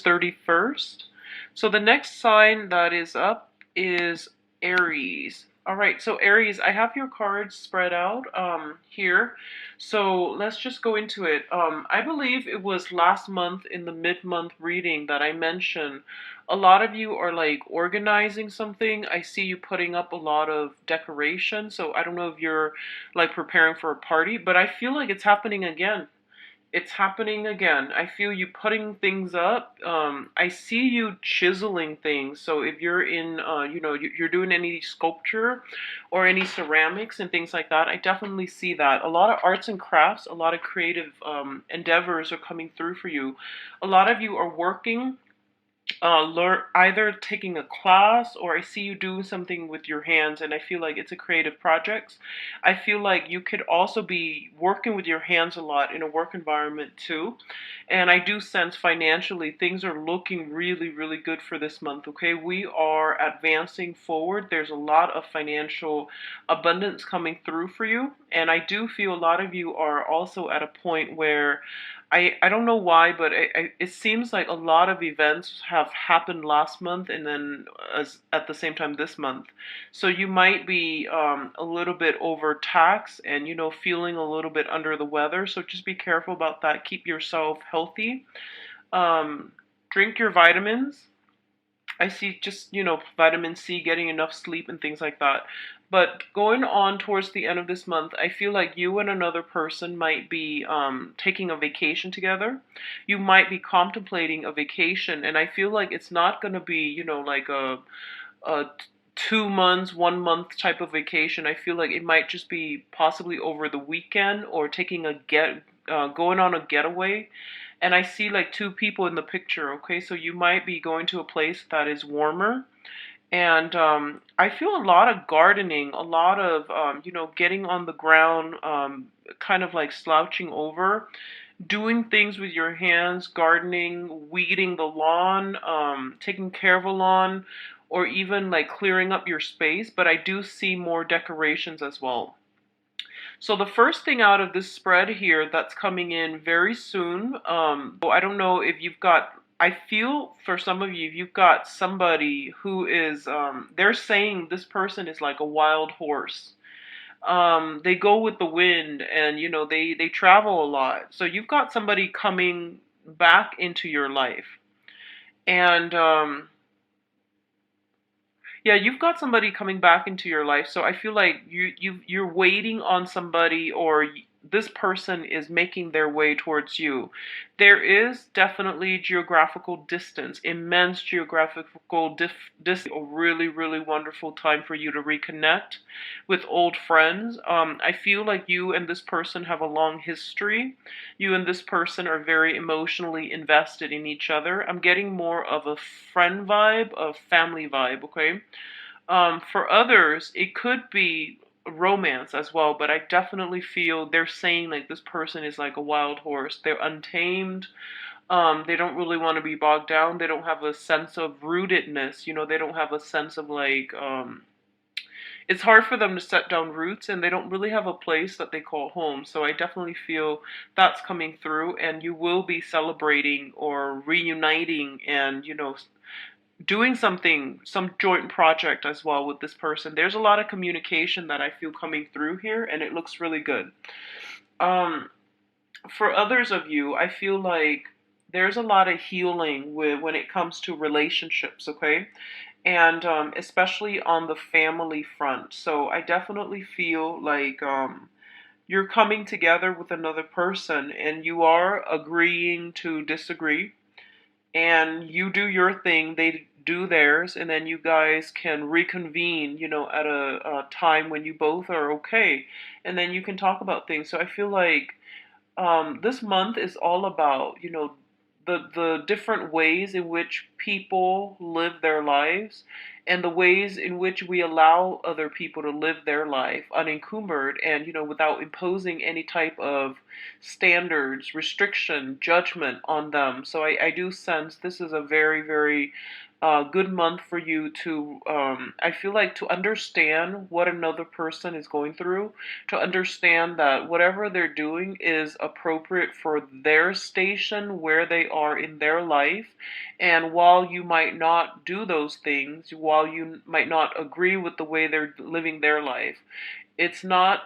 31st. So the next sign that is up is Aries. All right, so Aries, I have your cards spread out here. So let's just go into it. I believe it was last month in the mid-month reading that I mentioned a lot of you are like organizing something. I see you putting up a lot of decoration. So I don't know if you're like preparing for a party, but I feel like it's happening again. It's happening again. I feel you putting things up. I see you chiseling things. So if you're in, you're doing any sculpture or any ceramics and things like that, I definitely see that. A lot of arts and crafts, a lot of creative endeavors are coming through for you. A lot of you are working, learn either taking a class, or I see you doing something with your hands, and I feel like it's a creative project. I feel like you could also be working with your hands a lot in a work environment too. And I do sense financially things are looking really, really good for this month. Okay, we are advancing forward. There's a lot of financial abundance coming through for you, and I do feel a lot of you are also at a point where I don't know why, but it seems like a lot of events have happened last month and then as at the same time this month. So you might be a little bit overtaxed and feeling a little bit under the weather. So just be careful about that. Keep yourself healthy. Um, Drink your vitamins. I see just, vitamin C, getting enough sleep and things like that. But going on towards the end of this month, I feel like you and another person might be taking a vacation together. You might be contemplating a vacation, and I feel like it's not going to be, like a 2 months, 1 month type of vacation. I feel like it might just be possibly over the weekend or taking going on a getaway. And I see like two people in the picture. Okay, so you might be going to a place that is warmer. And I feel a lot of gardening, a lot of getting on the ground, kind of like slouching over, doing things with your hands, gardening, weeding the lawn, taking care of a lawn, or even like clearing up your space. But I do see more decorations as well. So the first thing out of this spread here that's coming in very soon, I don't know if you've got, I feel for some of you, if you've got somebody who is, they're saying this person is like a wild horse. They go with the wind, and they travel a lot. So you've got somebody coming back into your life. And yeah, you've got somebody coming back into your life. So I feel like you're waiting on somebody, or this person is making their way towards you. There is definitely geographical distance, immense geographical distance. A really, really wonderful time for you to reconnect with old friends. I feel like you and this person have a long history. You and this person are very emotionally invested in each other. I'm getting more of a friend vibe, a family vibe, okay? For others, it could be romance as well, but I definitely feel they're saying like this person is like a wild horse. They're untamed. They don't really want to be bogged down. They don't have a sense of rootedness. They don't have a sense of like, it's hard for them to set down roots, and they don't really have a place that they call home. So I definitely feel that's coming through, and you will be celebrating or reuniting and, doing something, some joint project as well with this person. There's a lot of communication that I feel coming through here, and it looks really good. Um, for others of you, I feel like there's a lot of healing when it comes to relationships, okay? And especially on the family front. So I definitely feel like you're coming together with another person, and you are agreeing to disagree, and you do your thing, they do theirs, and then you guys can reconvene, at a time when you both are okay, and then you can talk about things. So I feel like this month is all about, the different ways in which people live their lives, and the ways in which we allow other people to live their life unencumbered and, without imposing any type of standards, restriction, judgment on them. So I do sense this is a very, very good month for you to, I feel like, to understand what another person is going through, to understand that whatever they're doing is appropriate for their station, where they are in their life. And while you might not do those things, while you might not agree with the way they're living their life, it's not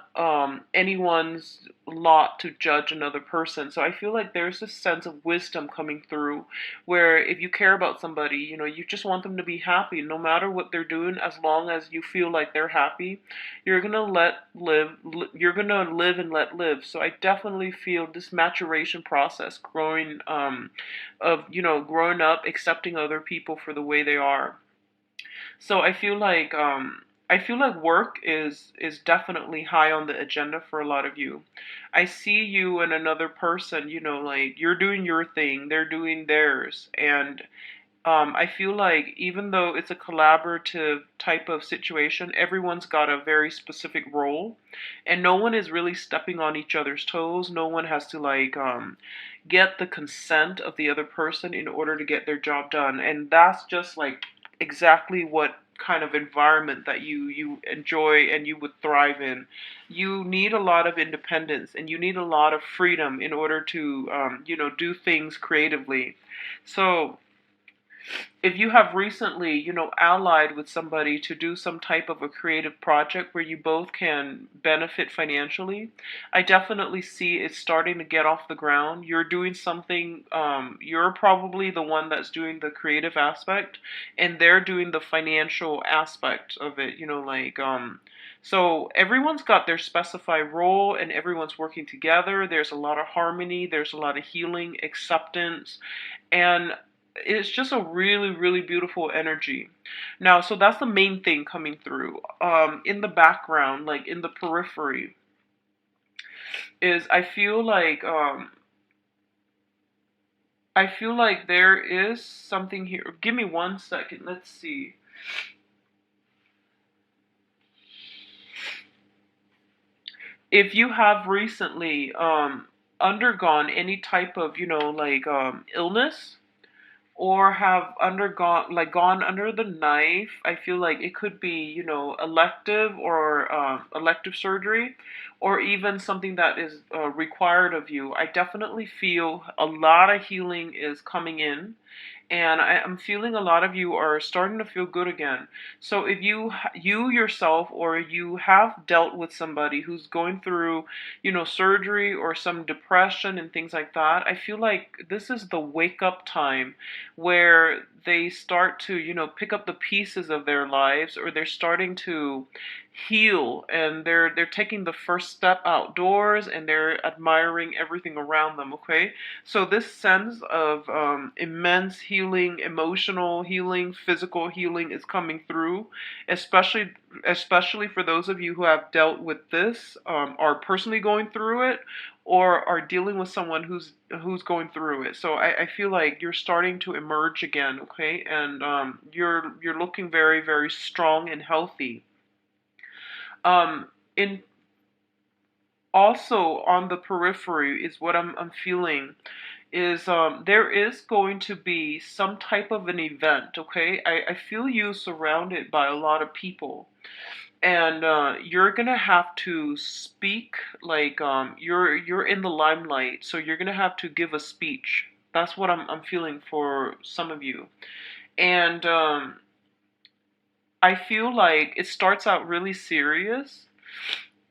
anyone's lot to judge another person. So I feel like there's a sense of wisdom coming through, where if you care about somebody, you just want them to be happy, no matter what they're doing. As long as you feel like they're happy, you're gonna live and let live. So I definitely feel this maturation process, growing growing up, accepting other people for the way they are. So I feel like work is definitely high on the agenda for a lot of you. I see you and another person, like you're doing your thing, they're doing theirs, and I feel like even though it's a collaborative type of situation, everyone's got a very specific role, and no one is really stepping on each other's toes. No one has to get the consent of the other person in order to get their job done, and that's just like exactly what kind of environment that you enjoy and you would thrive in. You need a lot of independence and you need a lot of freedom in order to do things creatively. So if you have recently, allied with somebody to do some type of a creative project where you both can benefit financially, I definitely see it starting to get off the ground. You're doing something, you're probably the one that's doing the creative aspect, and they're doing the financial aspect of it, so everyone's got their specified role and everyone's working together. There's a lot of harmony, there's a lot of healing, acceptance, and it's just a really, really beautiful energy. Now, so that's the main thing coming through. In the background, like in the periphery, is I feel like there is something here. Give me 1 second. Let's see. If you have recently undergone any type of, illness, or have undergone, like, gone under the knife. I feel like it could be, elective, or elective surgery, or even something that is required of you. I definitely feel a lot of healing is coming in, and I'm feeling a lot of you are starting to feel good again. So if you yourself, or you have dealt with somebody who's going through, surgery or some depression and things like that, I feel like this is the wake up time, where they start to, pick up the pieces of their lives, or they're starting to heal, and they're taking the first step outdoors, and they're admiring everything around them. Okay, so this sense of immense healing, emotional healing, physical healing is coming through, especially especially for those of you who have dealt with this, are personally going through it, or are dealing with someone who's going through it. So I feel like you're starting to emerge again. Okay, and you're looking very, very strong and healthy. In Also on the periphery is what I'm feeling is, there is going to be some type of an event. Okay, I feel you surrounded by a lot of people, and you're gonna have to speak, like, you're in the limelight, so you're gonna have to give a speech. That's what I'm feeling for some of you. And I feel like it starts out really serious,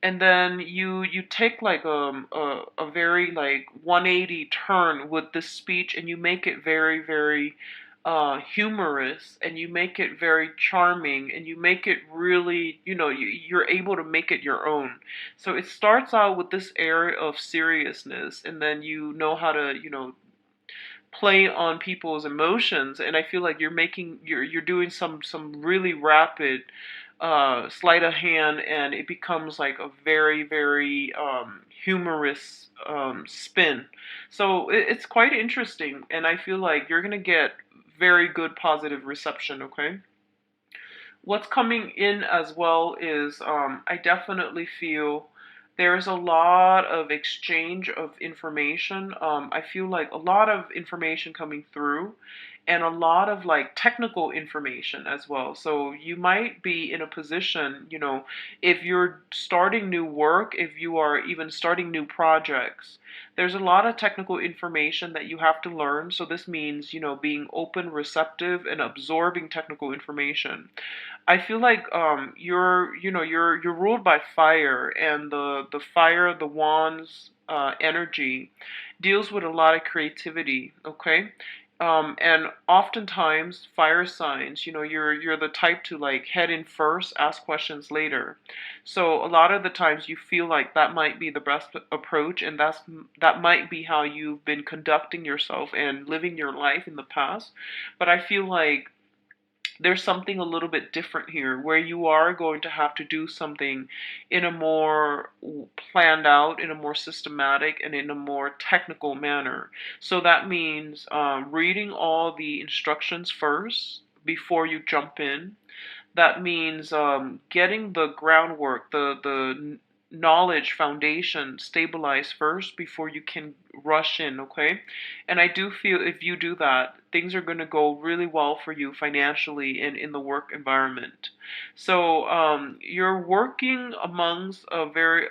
and then you take like a very, like, 180 turn with this speech, and you make it very, very humorous, and you make it very charming, and you make it really, you're able to make it your own. So it starts out with this area of seriousness, and then you know how to, play on people's emotions, and I feel like you're doing some really rapid sleight of hand, and it becomes like a very, very humorous spin. So it's quite interesting, and I feel like you're gonna get very good positive reception. Okay, What's coming in as well is I definitely feel there's a lot of exchange of information. I feel like a lot of information coming through and a lot of like technical information as well. So you might be in a position, if you're starting new work, if you are even starting new projects, there's a lot of technical information that you have to learn. So this means, being open, receptive, and absorbing technical information. I feel like you're ruled by fire, and the fire, the wands energy deals with a lot of creativity, okay? And oftentimes fire signs, you're the type to like head in first, ask questions later. So a lot of the times you feel like that might be the best approach, and that might be how you've been conducting yourself and living your life in the past. But I feel like there's something a little bit different here where you are going to have to do something in a more planned out, in a more systematic, and in a more technical manner. So that means reading all the instructions first before you jump in. That means getting the groundwork, the knowledge foundation stabilized first before you can rush in, okay? And I do feel if you do that, things are going to go really well for you financially and in the work environment. So you're working amongst a very,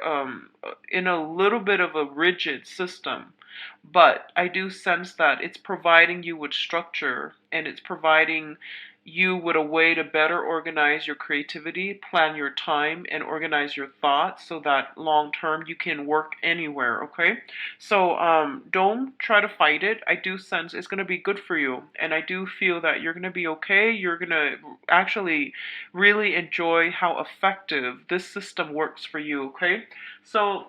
in a little bit of a rigid system. But I do sense that it's providing you with structure, and it's providing you with a way to better organize your creativity, plan your time, and organize your thoughts so that long term you can work anywhere, okay? So don't try to fight it. I do sense it's going to be good for you, and I do feel that you're going to be okay. You're going to actually really enjoy how effective this system works for you, okay? So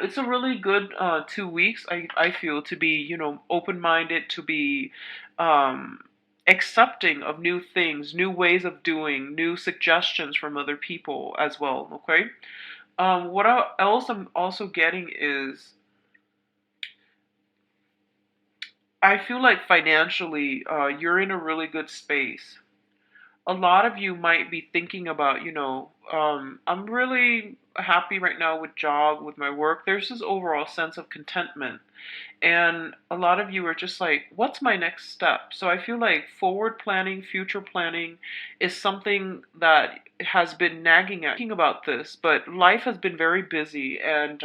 it's a really good 2 weeks. I feel to be open minded, to be um, accepting of new things, new ways of doing, new suggestions from other people as well. Okay. What else I'm also getting is I feel like financially you're in a really good space. A lot of you might be thinking about, I'm really happy right now with job, with my work. There's this overall sense of contentment. And a lot of you are just like, what's my next step? So I feel like forward planning, future planning is something that has been nagging at thinking about this, but life has been very busy, and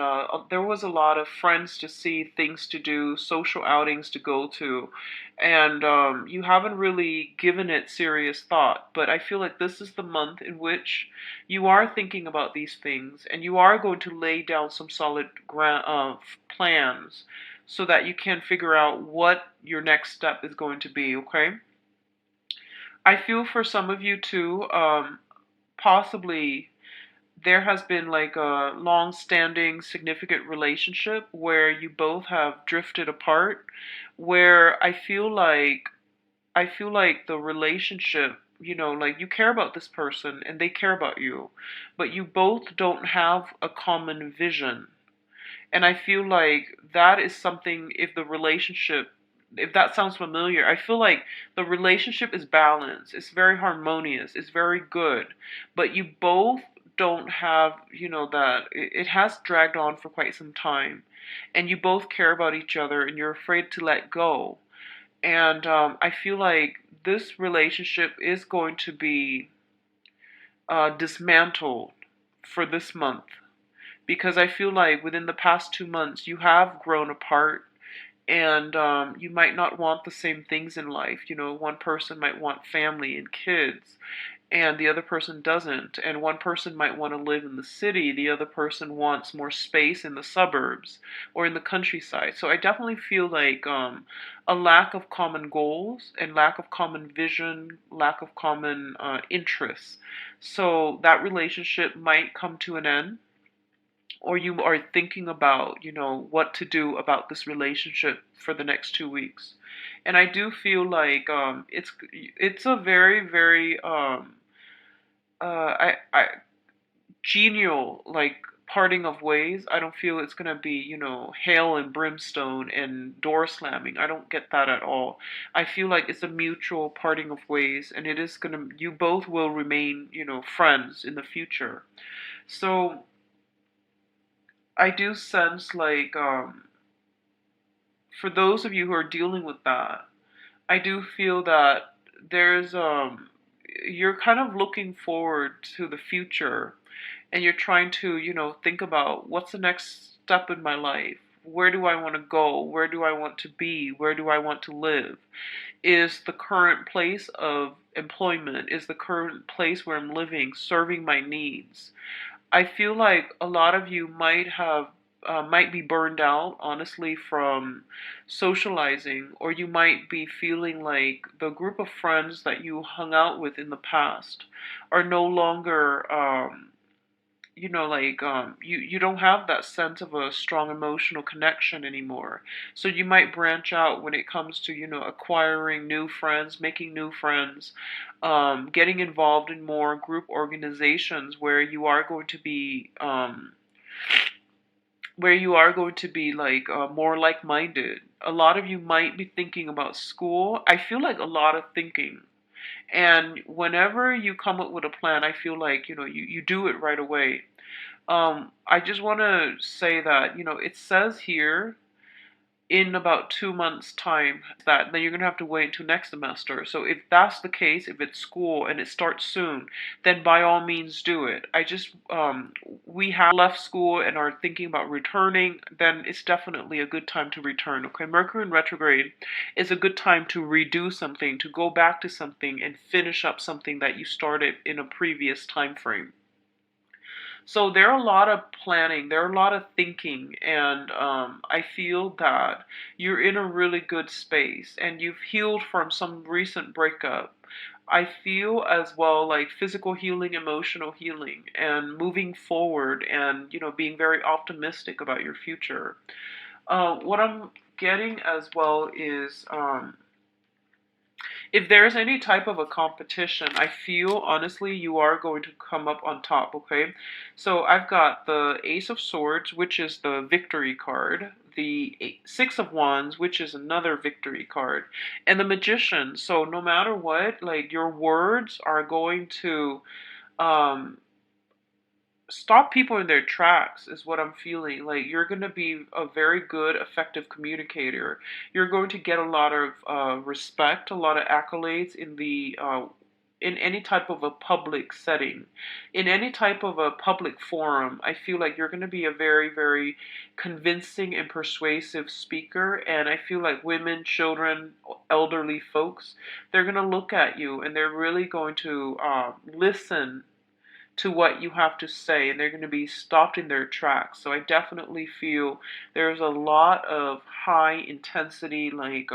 there was a lot of friends to see, things to do, social outings to go to, and you haven't really given it serious thought. But I feel like this is the month in which you are thinking about these things, and you are going to lay down some solid plans so that you can figure out what your next step is going to be, okay? I feel for some of you too, possibly there has been like a long standing significant relationship where you both have drifted apart, where I feel like the relationship, like you care about this person and they care about you, but you both don't have a common vision. And I feel like that is something, if that sounds familiar, I feel like the relationship is balanced, it's very harmonious, it's very good, but you both don't have, that it has dragged on for quite some time, and you both care about each other and you're afraid to let go. And I feel like this relationship is going to be dismantled for this month, because I feel like within the past 2 months you have grown apart, and you might not want the same things in life. One person might want family and kids, and the other person doesn't. And one person might want to live in the city, the other person wants more space in the suburbs or in the countryside. So I definitely feel like a lack of common goals and lack of common vision, lack of common interests. So that relationship might come to an end, or you are thinking about, what to do about this relationship for the next 2 weeks. And I do feel like it's a very, very I genial like parting of ways. I don't feel it's going to be, you know, hail and brimstone and door slamming. I don't get that at all. I feel like it's a mutual parting of ways, and it is going to, you both will remain, you know, friends in the future. So I do sense like, for those of you who are dealing with that, I do feel that there's, you're kind of looking forward to the future, and you're trying to, you know, think about what's the next step in my life? Where do I want to go? Where do I want to be? Where do I want to live? Is the current place of employment, is the current place where I'm living serving my needs? I feel like a lot of you might be burned out, honestly, from socializing, or you might be feeling like the group of friends that you hung out with in the past are no longer, you know, like, you don't have that sense of a strong emotional connection anymore. So you might branch out when it comes to, you know, acquiring new friends, making new friends, getting involved in more group organizations where you are going to be like, more like-minded. A lot of you might be thinking about school. I feel like a lot of thinking. And whenever you come up with a plan, I feel like, you know, you do it right away. I just want to say that, you know, it says here in about 2 months' time that then you're going to have to wait until next semester. So if that's the case, if it's school and it starts soon, then by all means do it. We have left school and are thinking about returning, then it's definitely a good time to return. Okay, Mercury in retrograde is a good time to redo something, to go back to something and finish up something that you started in a previous time frame. So there are a lot of planning, there are a lot of thinking, and I feel that you're in a really good space and you've healed from some recent breakup. I feel as well like physical healing, emotional healing, and moving forward and, you know, being very optimistic about your future. What I'm getting as well is, if there's any type of a competition, I feel honestly you are going to come up on top, okay? So I've got the Ace of Swords, which is the victory card, the Six of Wands, which is another victory card, and the Magician. So no matter what, like, your words are going to, um, stop people in their tracks, is what I'm feeling. Like, you're going to be a very good, effective communicator. You're going to get a lot of, respect, a lot of accolades in any type of a public setting, in any type of a public forum. I feel like you're going to be a very, very convincing and persuasive speaker. And I feel like women, children, elderly folks, they're going to look at you and they're really going to, listen to what you have to say, and they're going to be stopped in their tracks. So I definitely feel there's a lot of high intensity, like,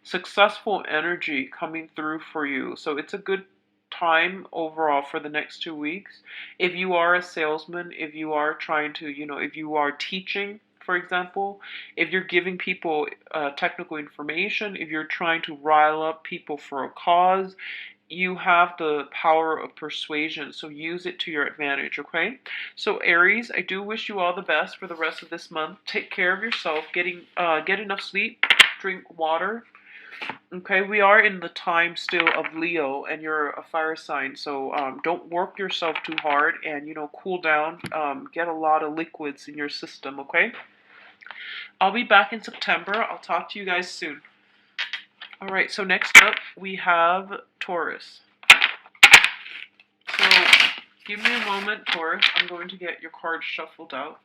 successful energy coming through for you. So it's a good time overall for the next 2 weeks. If you are a salesman, if you are trying to, you know, if you are teaching, for example, if you're giving people, technical information, if you're trying to rile up people for a cause, you have the power of persuasion, so use it to your advantage, okay? So Aries, I do wish you all the best for the rest of this month. Take care of yourself, get enough sleep, drink water. Okay, we are in the time still of Leo, and you're a fire sign, so, don't work yourself too hard, and, you know, cool down. Get a lot of liquids in your system, okay? I'll be back in September. I'll talk to you guys soon. All right, so next up we have Taurus. So give me a moment, Taurus. I'm going to get your cards shuffled out.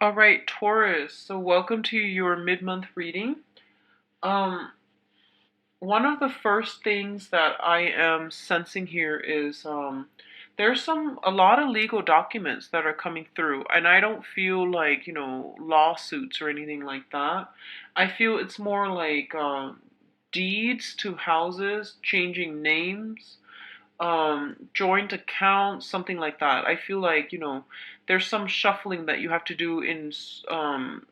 All right, Taurus. So welcome to your mid-month reading. Um, One of the first things that I am sensing here is there's a lot of legal documents that are coming through, and I don't feel like, lawsuits or anything like that. I feel it's more like deeds to houses, changing names, joint accounts, something like that. I feel like, there's some shuffling that you have to do in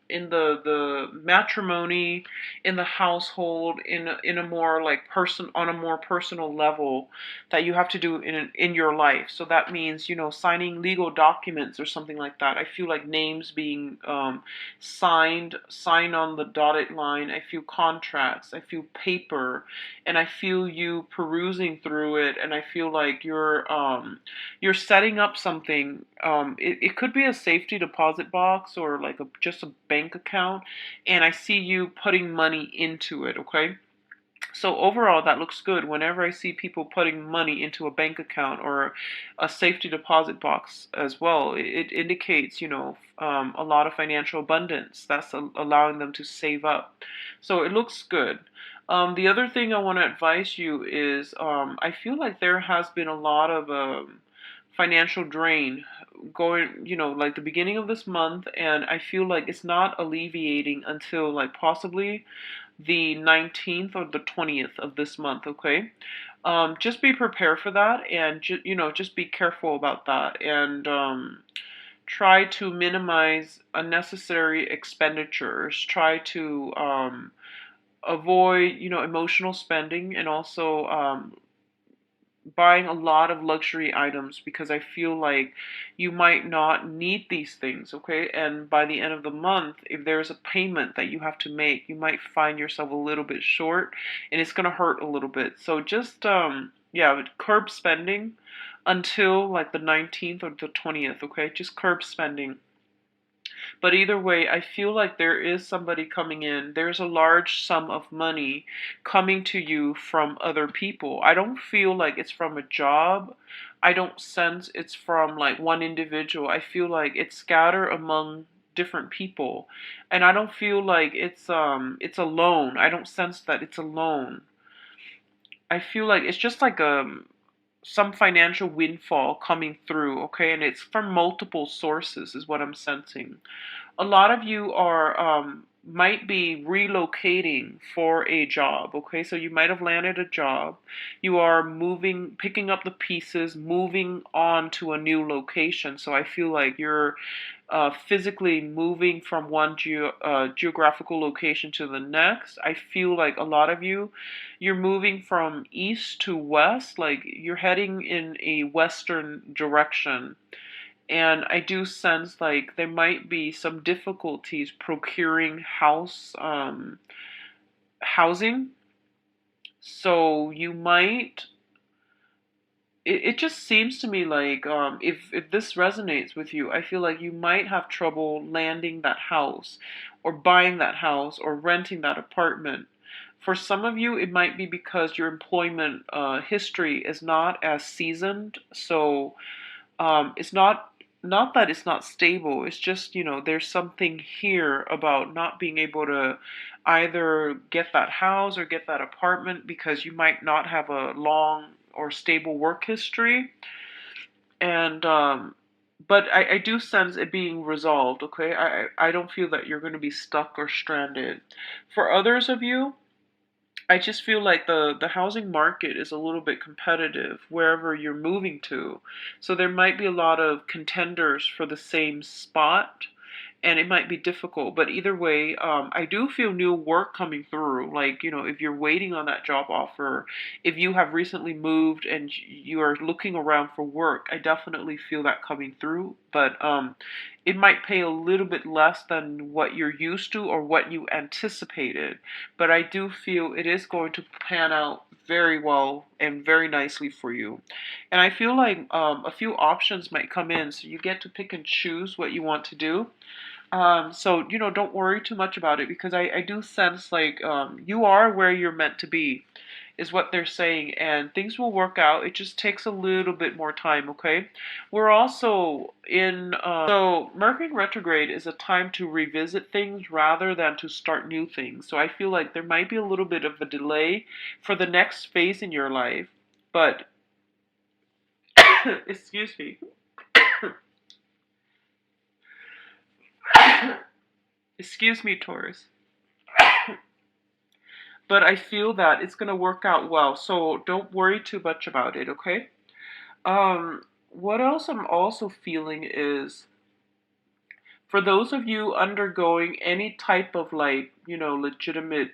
the matrimony, in the household, in a more like person on a more personal level that you have to do in your life. So that means, signing legal documents or something like that. I feel like names being signed on the dotted line. I feel contracts, I feel paper, and I feel you perusing through it, and I feel like you're setting up something. It could be a safety deposit box or like just a bank account, and I see you putting money into it, okay? So overall, that looks good. Whenever I see people putting money into a bank account or a safety deposit box as well, it indicates, a lot of financial abundance. That's allowing them to save up. So it looks good. The other thing I want to advise you is I feel like there has been a lot of financial drain going, like the beginning of this month, and I feel like it's not alleviating until like possibly the 19th or the 20th of this month, okay? Just be prepared for that, and just be careful about that, and try to minimize unnecessary expenditures. Try to avoid, emotional spending, and also buying a lot of luxury items, because I feel like you might not need these things, okay? And by the end of the month, if there's a payment that you have to make, you might find yourself a little bit short, and it's going to hurt a little bit. So just yeah, curb spending until like the 19th or the 20th, okay? Just curb spending. But either way, I feel like there is somebody coming in. There's a large sum of money coming to you from other people. I don't feel like it's from a job. I don't sense it's from like one individual. I feel like it's scattered among different people. And I don't feel like it's a loan. I don't sense that it's a loan. I feel like it's just like some financial windfall coming through, okay? And it's from multiple sources is what I'm sensing. A lot of you are might be relocating for a job, okay? So you might have landed a job. You are moving, picking up the pieces, moving on to a new location. So I feel like you're physically moving from one geographical location to the next. I feel like a lot of you, you're moving from east to west, like you're heading in a western direction. And I do sense like there might be some difficulties procuring housing. So you might, it just seems to me like if this resonates with you, I feel like you might have trouble landing that house or buying that house or renting that apartment. For some of you, it might be because your employment history is not as seasoned. So it's not that it's not stable. It's just, there's something here about not being able to either get that house or get that apartment because you might not have a long or stable work history. And but I do sense it being resolved, okay? I don't feel that you're going to be stuck or stranded. For others of you, I just feel like the housing market is a little bit competitive wherever you're moving to. So there might be a lot of contenders for the same spot, and it might be difficult. But either way, I do feel new work coming through. Like, if you're waiting on that job offer, if you have recently moved and you are looking around for work, I definitely feel that coming through. But it might pay a little bit less than what you're used to or what you anticipated. But I do feel it is going to pan out very well and very nicely for you. And I feel like a few options might come in, so you get to pick and choose what you want to do. So, don't worry too much about it, because I do sense like you are where you're meant to be. is what they're saying, and things will work out. It just takes a little bit more time, okay? We're also in, so Mercury retrograde is a time to revisit things rather than to start new things. So I feel like there might be a little bit of a delay for the next phase in your life, but, excuse me, excuse me, Taurus. But I feel that it's going to work out well, so don't worry too much about it, okay? What else I'm also feeling is for those of you undergoing any type of like, legitimate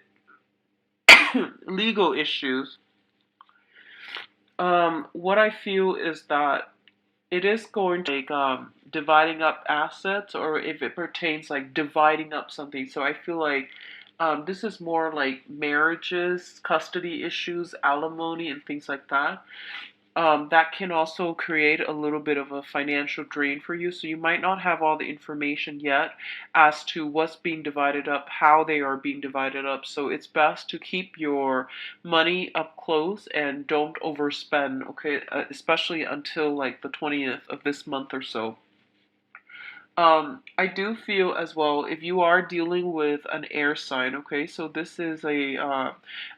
legal issues, what I feel is that it is going to like dividing up assets, or if it pertains like dividing up something. So I feel like this is more like marriages, custody issues, alimony, and things like that. That can also create a little bit of a financial drain for you. So you might not have all the information yet as to what's being divided up, how they are being divided up. So it's best to keep your money up close and don't overspend, okay? Especially until like the 20th of this month or so. I do feel as well if you are dealing with an air sign, okay, so this is a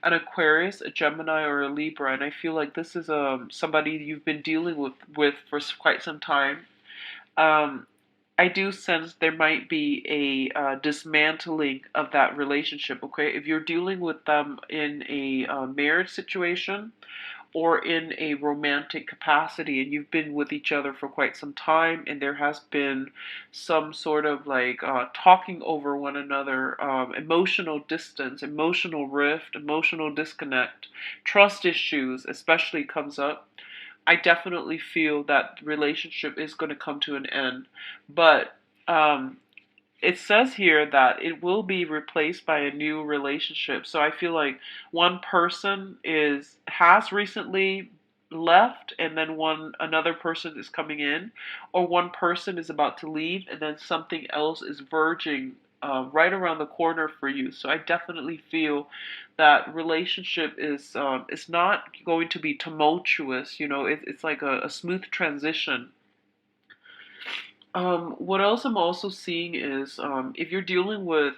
an Aquarius, a Gemini, or a Libra, and I feel like this is somebody you've been dealing with for quite some time. Um, I do sense there might be a dismantling of that relationship, okay? If you're dealing with them in a marriage situation, or in a romantic capacity, and you've been with each other for quite some time, and there has been some sort of like talking over one another, emotional distance, emotional rift, emotional disconnect, trust issues especially comes up. I definitely feel that the relationship is going to come to an end, but um, it says here that it will be replaced by a new relationship. So I feel like one person has recently left, and then another person is coming in, or one person is about to leave and then something else is verging right around the corner for you. So I definitely feel that relationship is not going to be tumultuous. It's like a smooth transition. What else I'm also seeing is if you're dealing with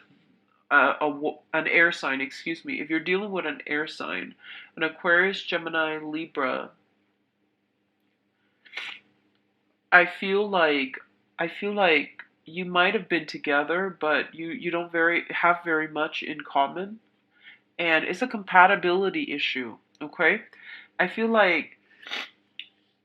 an air sign, excuse me, if you're dealing with an air sign, an Aquarius, Gemini, Libra, I feel like I feel like you might have been together, but you don't very much in common, and it's a compatibility issue. Okay, I feel like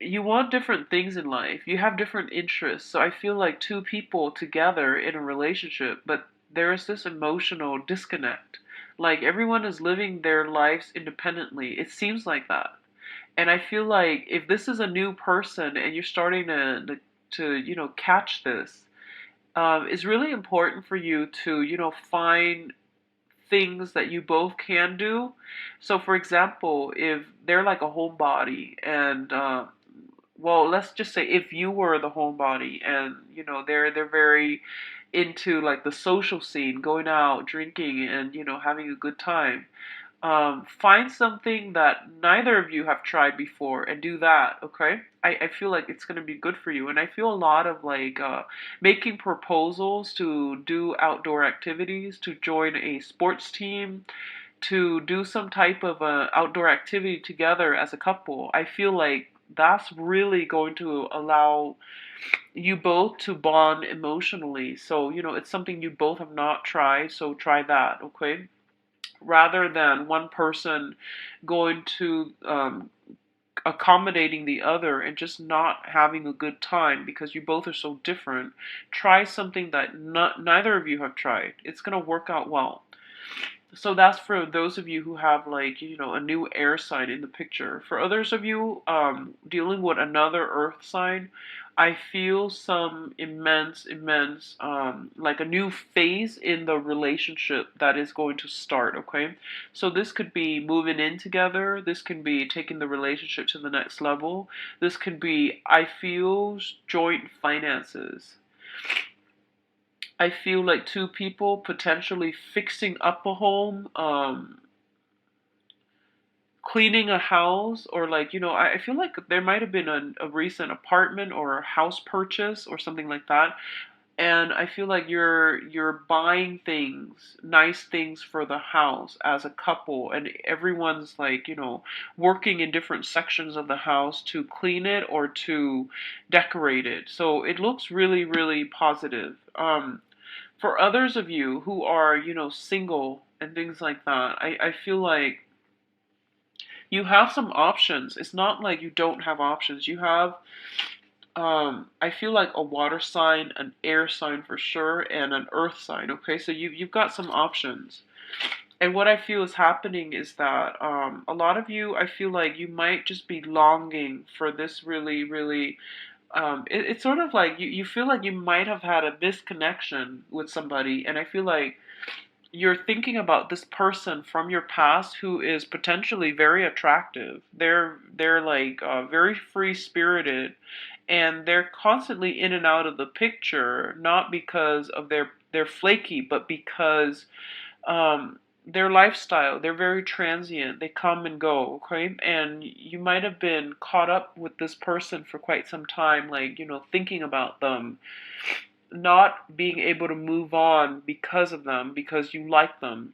you want different things in life. You have different interests. So I feel like two people together in a relationship, but there is this emotional disconnect. Like everyone is living their lives independently. It seems like that. And I feel like if this is a new person and you're starting to catch this, it's really important for you to find things that you both can do. So, for example, if they're like a homebody, and well, let's just say if you were the homebody, and they're very into like the social scene, going out, drinking, and having a good time. Find something that neither of you have tried before and do that, okay? I feel like it's going to be good for you. And I feel a lot of like making proposals to do outdoor activities, to join a sports team, to do some type of outdoor activity together as a couple. I feel like that's really going to allow you both to bond emotionally. So, it's something you both have not tried, so try that, okay? Rather than one person going to accommodating the other and just not having a good time because you both are so different. Try something that neither of you have tried. It's going to work out well. So that's for those of you who have like a new air sign in the picture. For others of you dealing with another earth sign, I feel some immense like a new phase in the relationship that is going to start. Okay, so this could be moving in together. This can be taking the relationship to the next level. This could be, I feel, joint finances. I feel like two people potentially fixing up a home, cleaning a house, or like, I feel like there might have been a recent apartment or house purchase or something like that. And I feel like you're buying things, nice things for the house as a couple, and everyone's like, working in different sections of the house to clean it or to decorate it. So it looks really, really positive. For others of you who are, single and things like that, I feel like you have some options. It's not like you don't have options. You have, I feel like a water sign, an air sign for sure, and an earth sign. Okay, so you've got some options. And what I feel is happening is that a lot of you, I feel like you might just be longing for this really, really. It's sort of like you feel like you might have had a disconnection with somebody, and I feel like you're thinking about this person from your past who is potentially very attractive. They're like very free spirited, and they're constantly in and out of the picture, not because of they're flaky, but because um, their lifestyle. They're very transient. They come and go. Okay, and you might have been caught up with this person for quite some time, like thinking about them, not being able to move on because of them, because you like them.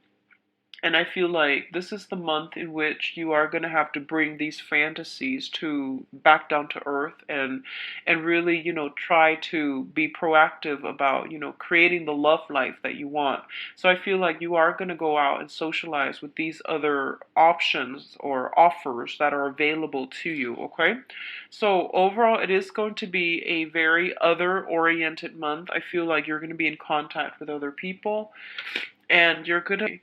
And I feel like this is the month in which you are going to have to bring these fantasies to back down to earth, and really, try to be proactive about, creating the love life that you want. So I feel like you are going to go out and socialize with these other options or offers that are available to you, okay? So overall, it is going to be a very other oriented month. I feel like you're going to be in contact with other people, and you're going to.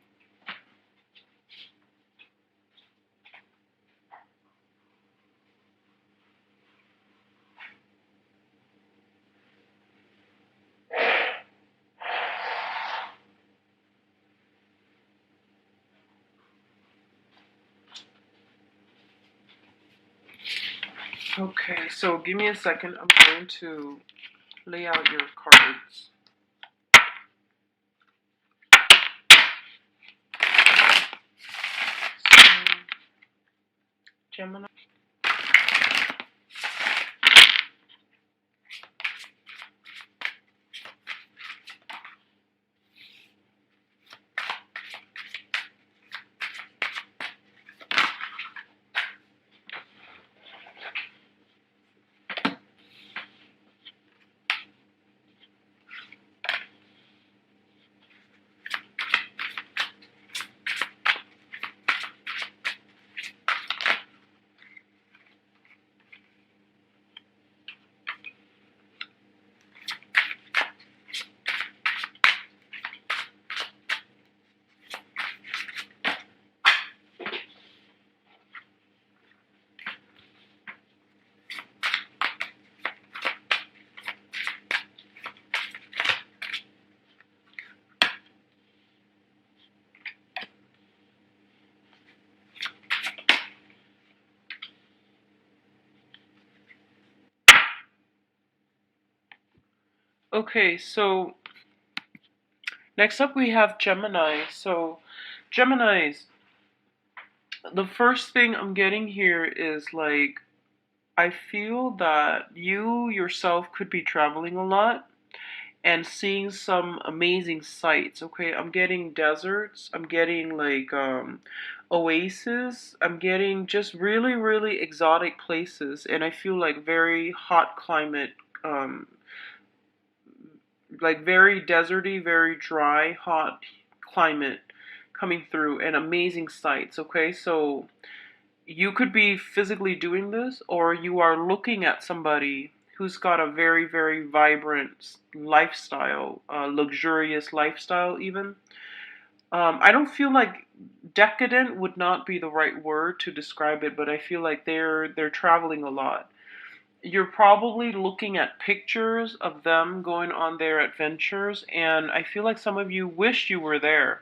Okay, so give me a second. I'm going to lay out your cards. So, Gemini. Okay, so next up we have Gemini. So, Geminis, the first thing I'm getting here is like, I feel that you yourself could be traveling a lot and seeing some amazing sights. Okay, I'm getting deserts, I'm getting like oases, I'm getting just really, really exotic places, and I feel like very hot climate, um, like very deserty, very dry, hot climate coming through, and amazing sights. Okay, so you could be physically doing this, or you are looking at somebody who's got a very, very vibrant lifestyle, luxurious lifestyle, even. I don't feel like decadent would not be the right word to describe it, but I feel like they're traveling a lot. You're probably looking at pictures of them going on their adventures, and I feel like some of you wish you were there,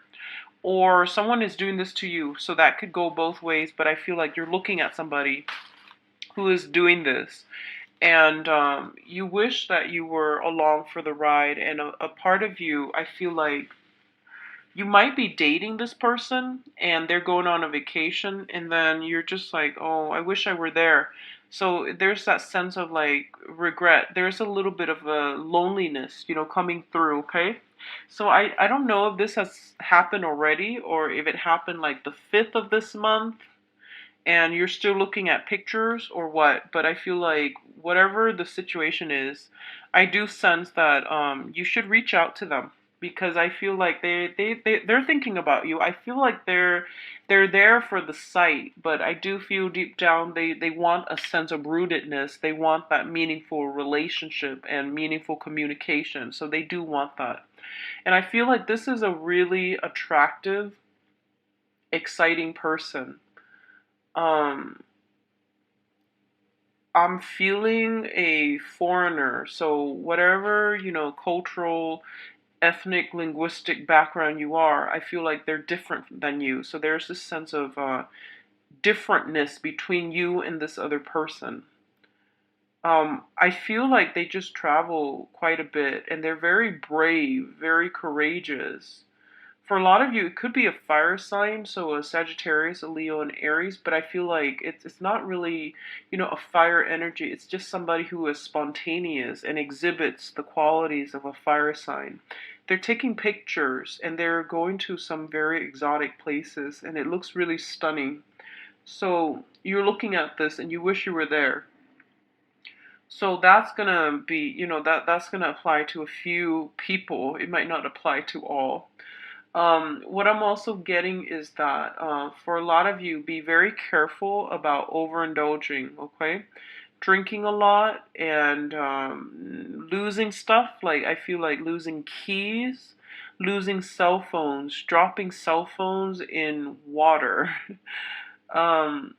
or someone is doing this to you, so that could go both ways. But I feel like you're looking at somebody who is doing this, and you wish that you were along for the ride. And a part of you, I feel like you might be dating this person and they're going on a vacation, and then you're just like, oh, I wish I were there. So there's that sense of like regret. There's a little bit of a loneliness, coming through, okay? So I don't know if this has happened already or if it happened like the 5th of this month and you're still looking at pictures or what, but I feel like whatever the situation is, I do sense that you should reach out to them because I feel like they're thinking about you. I feel like they're there for the sight, but I do feel deep down they want a sense of rootedness. They want that meaningful relationship and meaningful communication. So they do want that. And I feel like this is a really attractive, exciting person. Um, I'm feeling a foreigner. So whatever, cultural, ethnic, linguistic background you are, I feel like they're different than you. So there's this sense of differentness between you and this other person. I feel like they just travel quite a bit and they're very brave, very courageous. For a lot of you, it could be a fire sign, so a Sagittarius, a Leo, and Aries, but I feel like it's not really, a fire energy. It's just somebody who is spontaneous and exhibits the qualities of a fire sign. They're taking pictures and they're going to some very exotic places, and it looks really stunning. So you're looking at this and you wish you were there. So that's gonna be, that's gonna apply to a few people. It might not apply to all. What I'm also getting is that for a lot of you, be very careful about overindulging, okay? Drinking a lot and losing stuff. Like, I feel like losing keys, losing cell phones, dropping cell phones in water. um,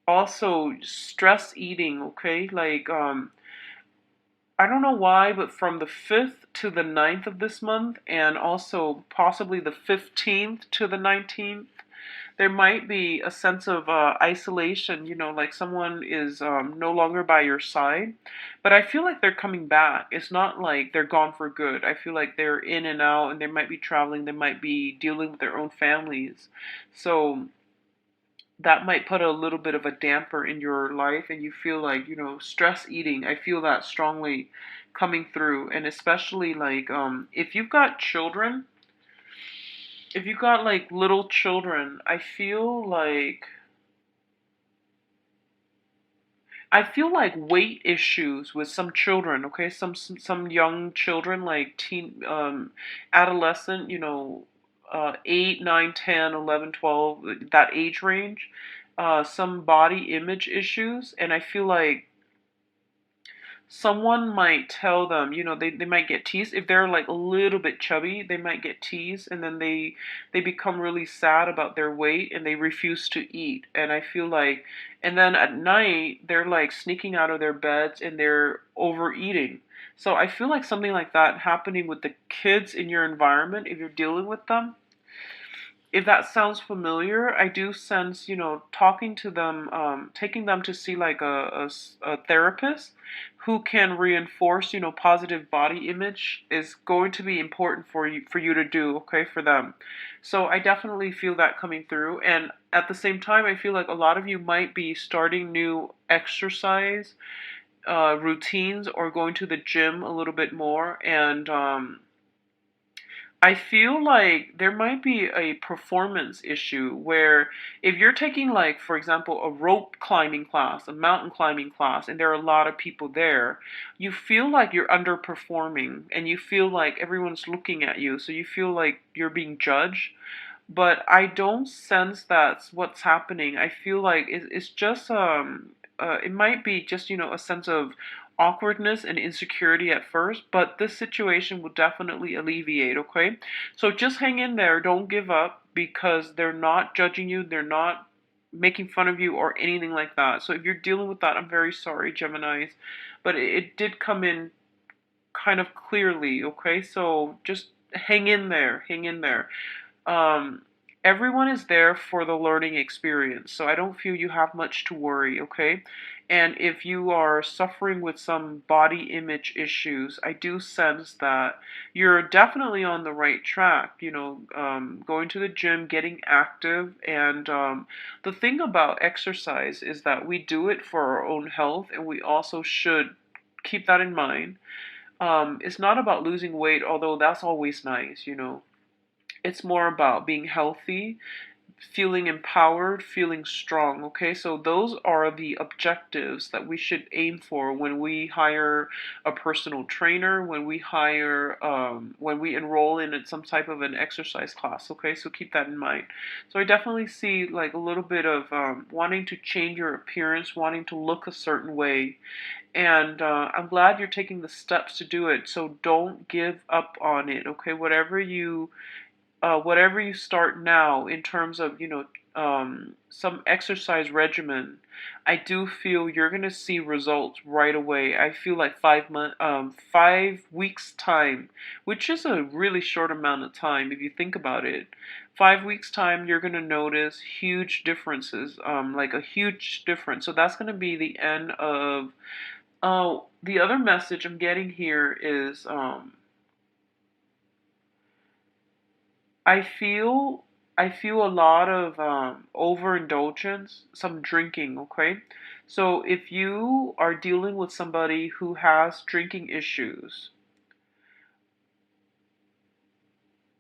Also, stress eating, okay? Like, I don't know why, but from the 5th to the 9th of this month, and also possibly the 15th to the 19th, there might be a sense of isolation, like someone is no longer by your side. But I feel like they're coming back. It's not like they're gone for good. I feel like they're in and out, and they might be traveling, they might be dealing with their own families. So that might put a little bit of a damper in your life and you feel like, stress eating. I feel that strongly coming through. And especially like if you've got children, if you've got like little children, I feel like weight issues with some children, okay? Some young children like teen adolescent, 8, 9, 10, 11, 12, that age range. Some body image issues, and I feel like someone might tell them, they might get teased if they're like a little bit chubby, they might get teased and then they become really sad about their weight and they refuse to eat. And I feel like, and then at night they're like sneaking out of their beds and they're overeating. So I feel like something like that happening with the kids in your environment if you're dealing with them. If that sounds familiar, I do sense, talking to them, taking them to see like a therapist who can reinforce, positive body image is going to be important for you to do, okay, for them. So I definitely feel that coming through. And at the same time, I feel like a lot of you might be starting new exercise routines or going to the gym a little bit more. And I feel like there might be a performance issue where if you're taking, like, for example, a rope climbing class, a mountain climbing class, and there are a lot of people there, you feel like you're underperforming and you feel like everyone's looking at you. So you feel like you're being judged. But I don't sense that's what's happening. I feel like it's just it might be just, a sense of awkwardness and insecurity at first, but this situation will definitely alleviate, okay? So just hang in there, don't give up because they're not judging you, they're not making fun of you or anything like that. So if you're dealing with that, I'm very sorry, Geminis, but it did come in kind of clearly, okay? So just hang in there, hang in there. Um Everyone is there for the learning experience, so I don't feel you have much to worry, okay? And if you are suffering with some body image issues, I do sense that you're definitely on the right track, going to the gym, getting active. And the thing about exercise is that we do it for our own health, and we also should keep that in mind. It's not about losing weight, although that's always nice. It's more about being healthy, feeling empowered, feeling strong. Okay, so those are the objectives that we should aim for when we hire a personal trainer, when we enroll in some type of an exercise class. Okay, so keep that in mind. So I definitely see like a little bit of wanting to change your appearance, wanting to look a certain way. And I'm glad you're taking the steps to do it. So don't give up on it. Okay, whatever you start now in terms of some exercise regimen, I do feel you're gonna see results right away. I feel like 5 weeks time, which is a really short amount of time if you think about it. 5 weeks time, you're gonna notice huge differences, like a huge difference. So that's gonna be the end of. Oh, the other message I'm getting here is I feel I feel a lot of overindulgence, some drinking, okay? So if you are dealing with somebody who has drinking issues,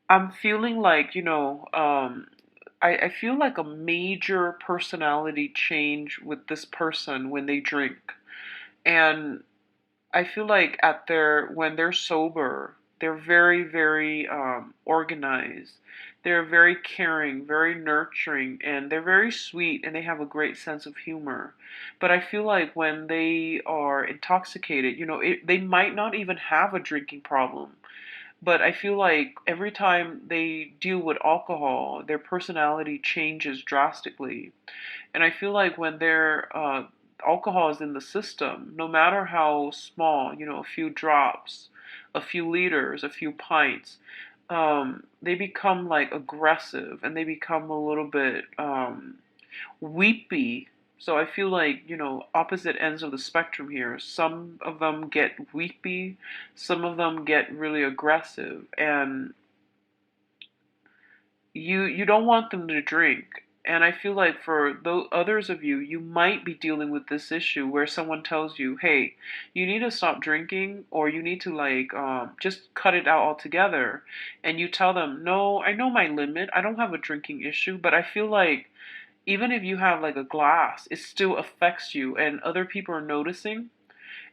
I'm feeling like, I feel like a major personality change with this person when they drink. And I feel like when they're sober, they're very, very organized. They're very caring, very nurturing, and they're very sweet, and they have a great sense of humor. But I feel like when they are intoxicated, they might not even have a drinking problem. But I feel like every time they deal with alcohol, their personality changes drastically. And I feel like when alcohol is in the system, no matter how small, a few drops, a few liters, a few pints, they become like aggressive and they become a little bit weepy. So I feel like, opposite ends of the spectrum here. Some of them get weepy, some of them get really aggressive, and you don't want them to drink. And I feel like for those others of you, you might be dealing with this issue where someone tells you, "Hey, you need to stop drinking, or you need to like just cut it out altogether." And you tell them, "No, I know my limit. I don't have a drinking issue, but I feel like even if you have like a glass, it still affects you, and other people are noticing."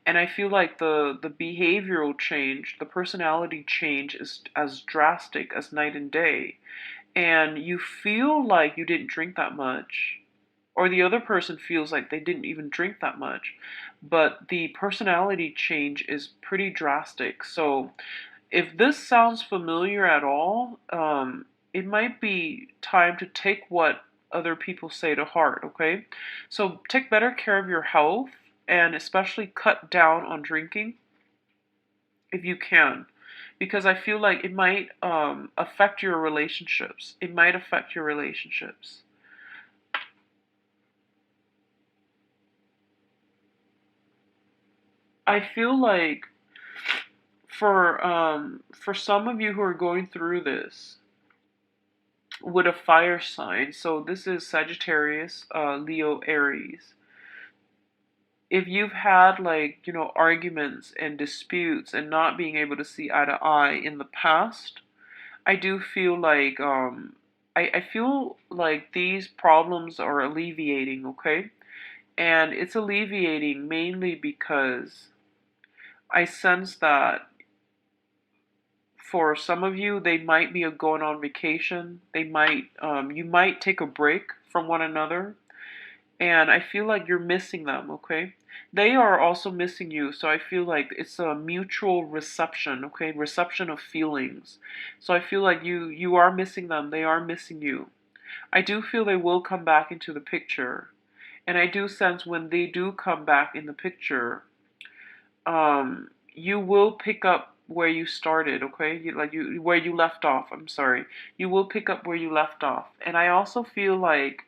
And I feel like the behavioral change, the personality change is as drastic as night and day, and you feel like you didn't drink that much, or the other person feels like they didn't even drink that much, but the personality change is pretty drastic. So if this sounds familiar at all, it might be time to take what other people say to heart, okay? So take better care of your health, and especially cut down on drinking if you can, because I feel like it might affect your relationships. It might affect your relationships. I feel like for some of you who are going through this with a fire sign, so this is Sagittarius, Leo, Aries. If you've had like, arguments and disputes and not being able to see eye to eye in the past, I do feel like I feel like these problems are alleviating, okay? And it's alleviating mainly because I sense that for some of you, they might be going on vacation. You might take a break from one another, and I feel like you're missing them, okay? They are also missing you, so I feel like it's a mutual reception, okay? Reception of feelings. So I feel like you are missing them, they are missing you. I do feel they will come back into the picture. And I do sense when they do come back in the picture, you will pick up where you started, okay? Where you left off. I'm sorry. You will pick up where you left off. And I also feel like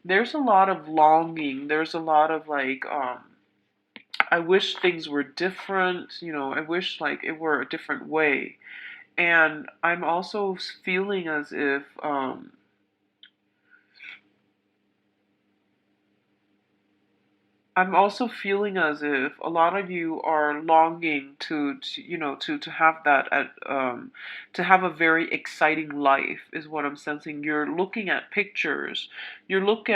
there's a lot of longing. There's a lot of like I wish things were different, I wish like it were a different way. And I'm also feeling as if I'm also feeling as if a lot of you are longing to have that to have a very exciting life is what I'm sensing. You're looking at pictures, you're looking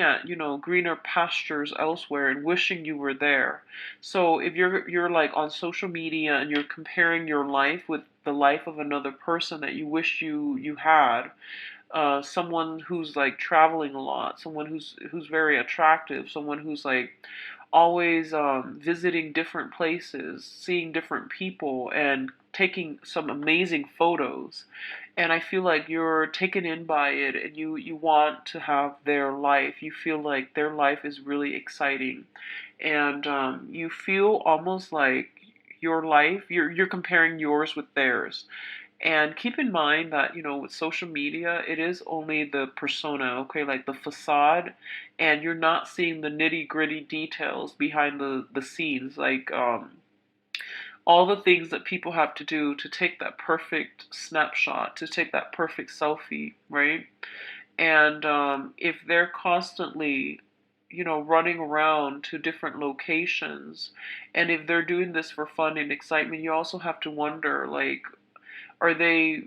at greener pastures elsewhere and wishing you were there. So if you're like on social media and you're comparing your life with the life of another person that you wish you had, someone who's like traveling a lot, someone who's very attractive, someone who's like always visiting different places, seeing different people, and taking some amazing photos. And I feel like you're taken in by it, and you want to have their life. You feel like their life is really exciting, and you feel almost like your life. You're comparing yours with theirs. And keep in mind that, with social media, it is only the persona, okay, like the facade, and you're not seeing the nitty gritty details behind the scenes, like all the things that people have to do to take that perfect snapshot, to take that perfect selfie, right? And if they're constantly, running around to different locations, and if they're doing this for fun and excitement, you also have to wonder, like, are they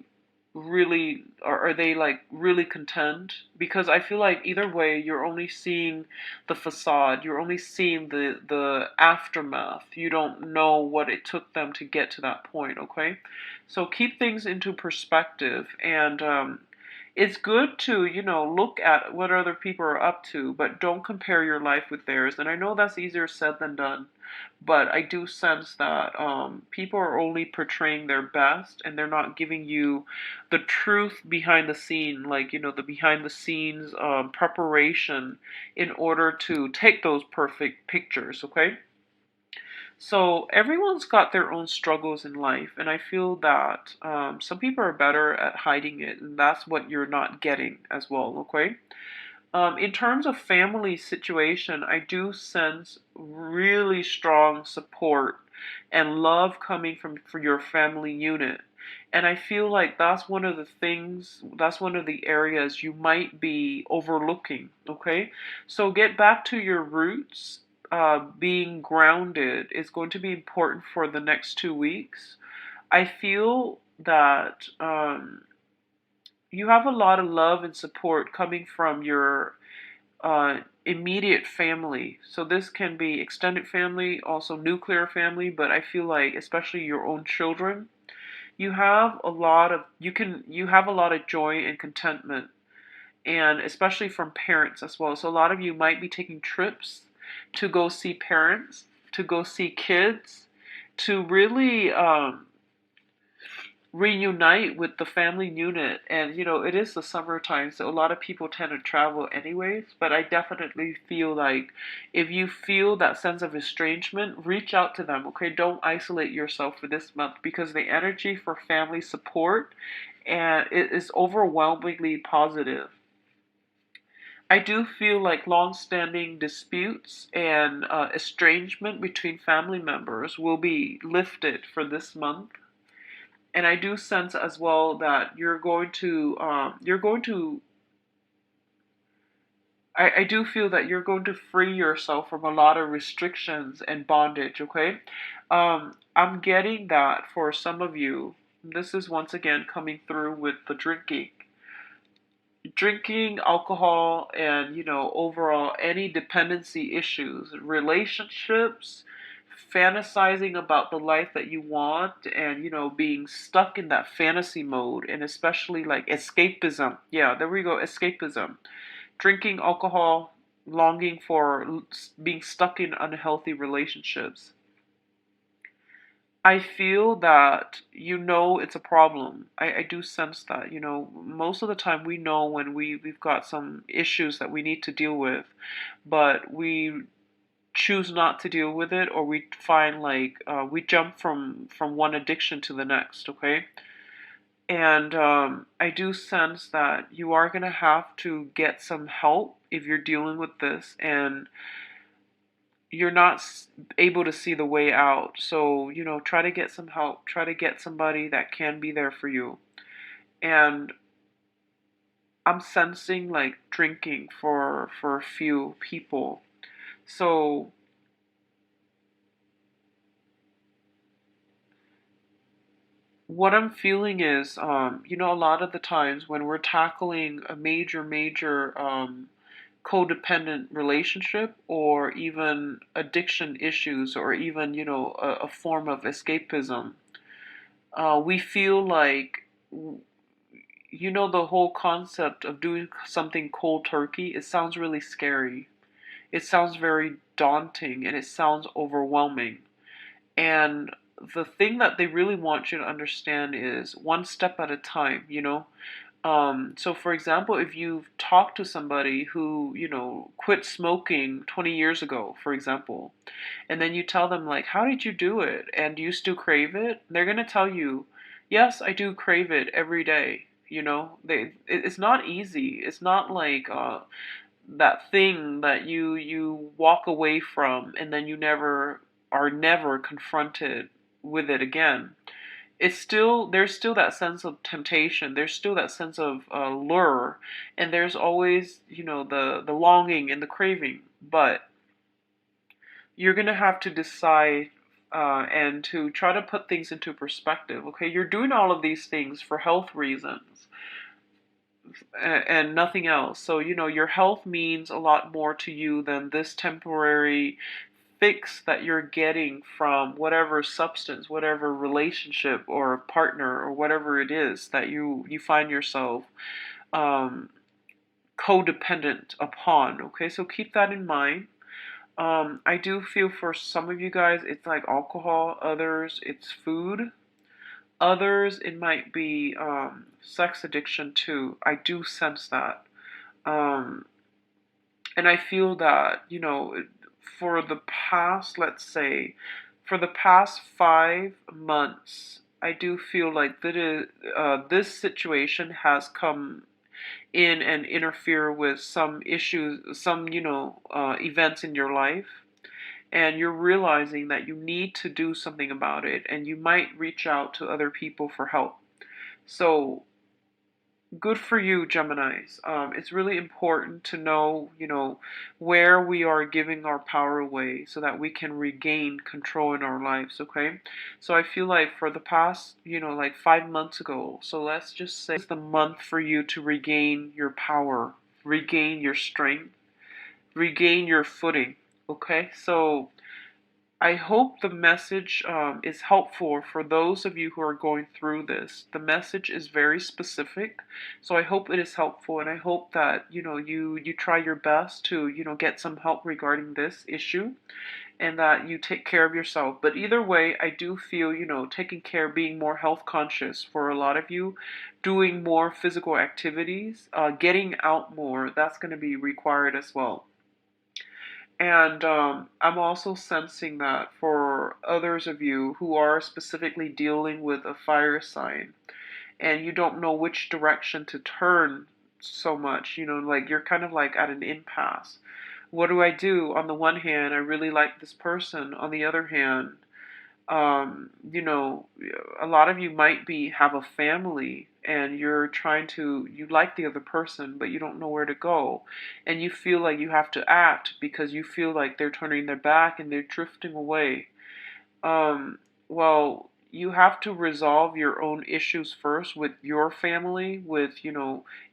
are they like really content? Because I feel like either way you're only seeing the facade, you're only seeing the aftermath. You don't know what it took them to get to that point, okay? So keep things into perspective, and it's good to, look at what other people are up to, but don't compare your life with theirs. And I know that's easier said than done, but I do sense that people are only portraying their best, and they're not giving you the truth behind the scene, like, the behind the scenes preparation in order to take those perfect pictures, okay? So everyone's got their own struggles in life, and I feel that some people are better at hiding it, and that's what you're not getting as well, okay? In terms of family situation, I do sense really strong support and love coming from for your family unit. And I feel like that's one of the areas you might be overlooking, okay? So get back to your roots. Being grounded is going to be important for the next 2 weeks. I feel that you have a lot of love and support coming from your immediate family. So this can be extended family, also nuclear family, but I feel like especially your own children, you have a lot of joy and contentment, and especially from parents as well. So a lot of you might be taking trips to go see parents, to go see kids, to really reunite with the family unit. And it is the summertime, so a lot of people tend to travel anyways, but I definitely feel like if you feel that sense of estrangement, reach out to them, okay? Don't isolate yourself for this month, because the energy for family support and it is overwhelmingly positive. I do feel like long-standing disputes and estrangement between family members will be lifted for this month. And I do sense as well that I do feel that you're going to free yourself from a lot of restrictions and bondage, okay? I'm getting that for some of you. This is once again coming through with the drinking alcohol, and overall any dependency issues, relationships, fantasizing about the life that you want, and being stuck in that fantasy mode, and especially like escapism. Yeah, there we go, escapism. Drinking alcohol, longing for being stuck in unhealthy relationships. I feel that it's a problem. I do sense that. Most of the time we know when we've got some issues that we need to deal with, but we choose not to deal with it, or we find like we jump from one addiction to the next. Okay. And I do sense that you are going to have to get some help if you're dealing with this and you're not able to see the way out. So, try to get some help. Try to get somebody that can be there for you. And I'm sensing like drinking for a few people. So, what I'm feeling is, a lot of the times when we're tackling a major codependent relationship or even addiction issues or even, a form of escapism, we feel like, the whole concept of doing something cold turkey, it sounds really scary. It sounds very daunting and it sounds overwhelming. And the thing that they really want you to understand is one step at a time. So for example, if you've talked to somebody who, quit smoking 20 years ago, for example, and then you tell them like, how did you do it? And do you still crave it? They're going to tell you, yes, I do crave it every day. It's not easy. It's not like that thing that you walk away from and then you never confronted with it again. There's still that sense of temptation. There's still that sense of lure, and there's always the longing and the craving. But you're gonna have to decide and to try to put things into perspective. Okay, you're doing all of these things for health reasons and nothing else. So, your health means a lot more to you than this temporary fix that you're getting from whatever substance, whatever relationship or partner or whatever it is that you find yourself um, codependent upon. Okay, so keep that in mind. I do feel for some of you guys it's like alcohol, others it's food. Others, it might be sex addiction too. I do sense that. Um, and I feel that, for the past, let's say, for the past 5 months, I do feel like this situation has come in and interfere with some issues, some, events in your life. And you're realizing that you need to do something about it, and you might reach out to other people for help. So, good for you, Geminis. It's really important to know, where we are giving our power away so that we can regain control in our lives, okay? So I feel like for the past, like 5 months ago, so let's just say it's the month for you to regain your power, regain your strength, regain your footing, okay? So I hope the message is helpful for those of you who are going through this. The message is very specific, so I hope it is helpful, and I hope that you try your best to get some help regarding this issue, and that you take care of yourself. But either way, I do feel taking care, being more health conscious for a lot of you, doing more physical activities, getting out more. That's going to be required as well. And I'm also sensing that for others of you who are specifically dealing with a fire sign and you don't know which direction to turn so much, like you're kind of like at an impasse. What do I do? On the one hand, I really like this person. On the other hand, you know, a lot of you might have a family and you like the other person, but you don't know where to go. And you feel like you have to act because you feel like they're turning their back and they're drifting away. Well, you have to resolve your own issues first with your family,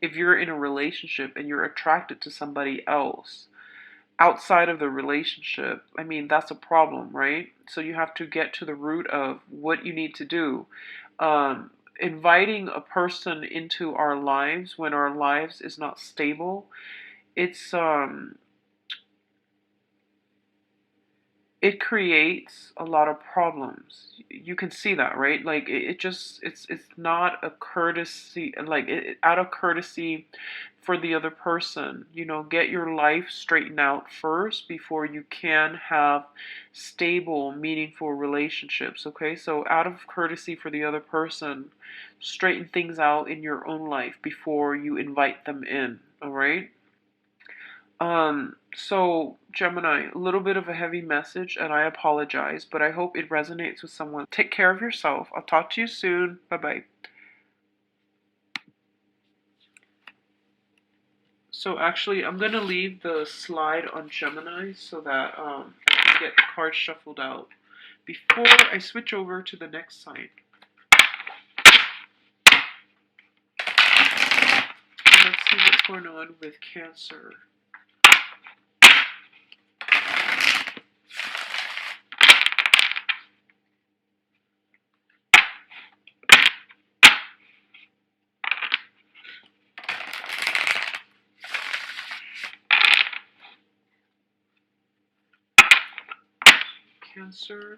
if you're in a relationship and you're attracted to somebody else outside of the relationship, I mean, that's a problem, right? So you have to get to the root of what you need to do. Inviting a person into our lives when our lives is not stable, it's it creates a lot of problems. You can see that, right? Like it just it's not a courtesy, like out of courtesy for the other person. Get your life straightened out first before you can have stable, meaningful relationships, okay? So out of courtesy for the other person, straighten things out in your own life before you invite them in, all right? So Gemini, a little bit of a heavy message, and I apologize, but I hope it resonates with someone. Take care of yourself. I'll talk to you soon. Bye-bye. So actually, I'm gonna leave the slide on Gemini so that I can get the cards shuffled out before I switch over to the next sign. Let's see what's going on with Cancer. Cancer.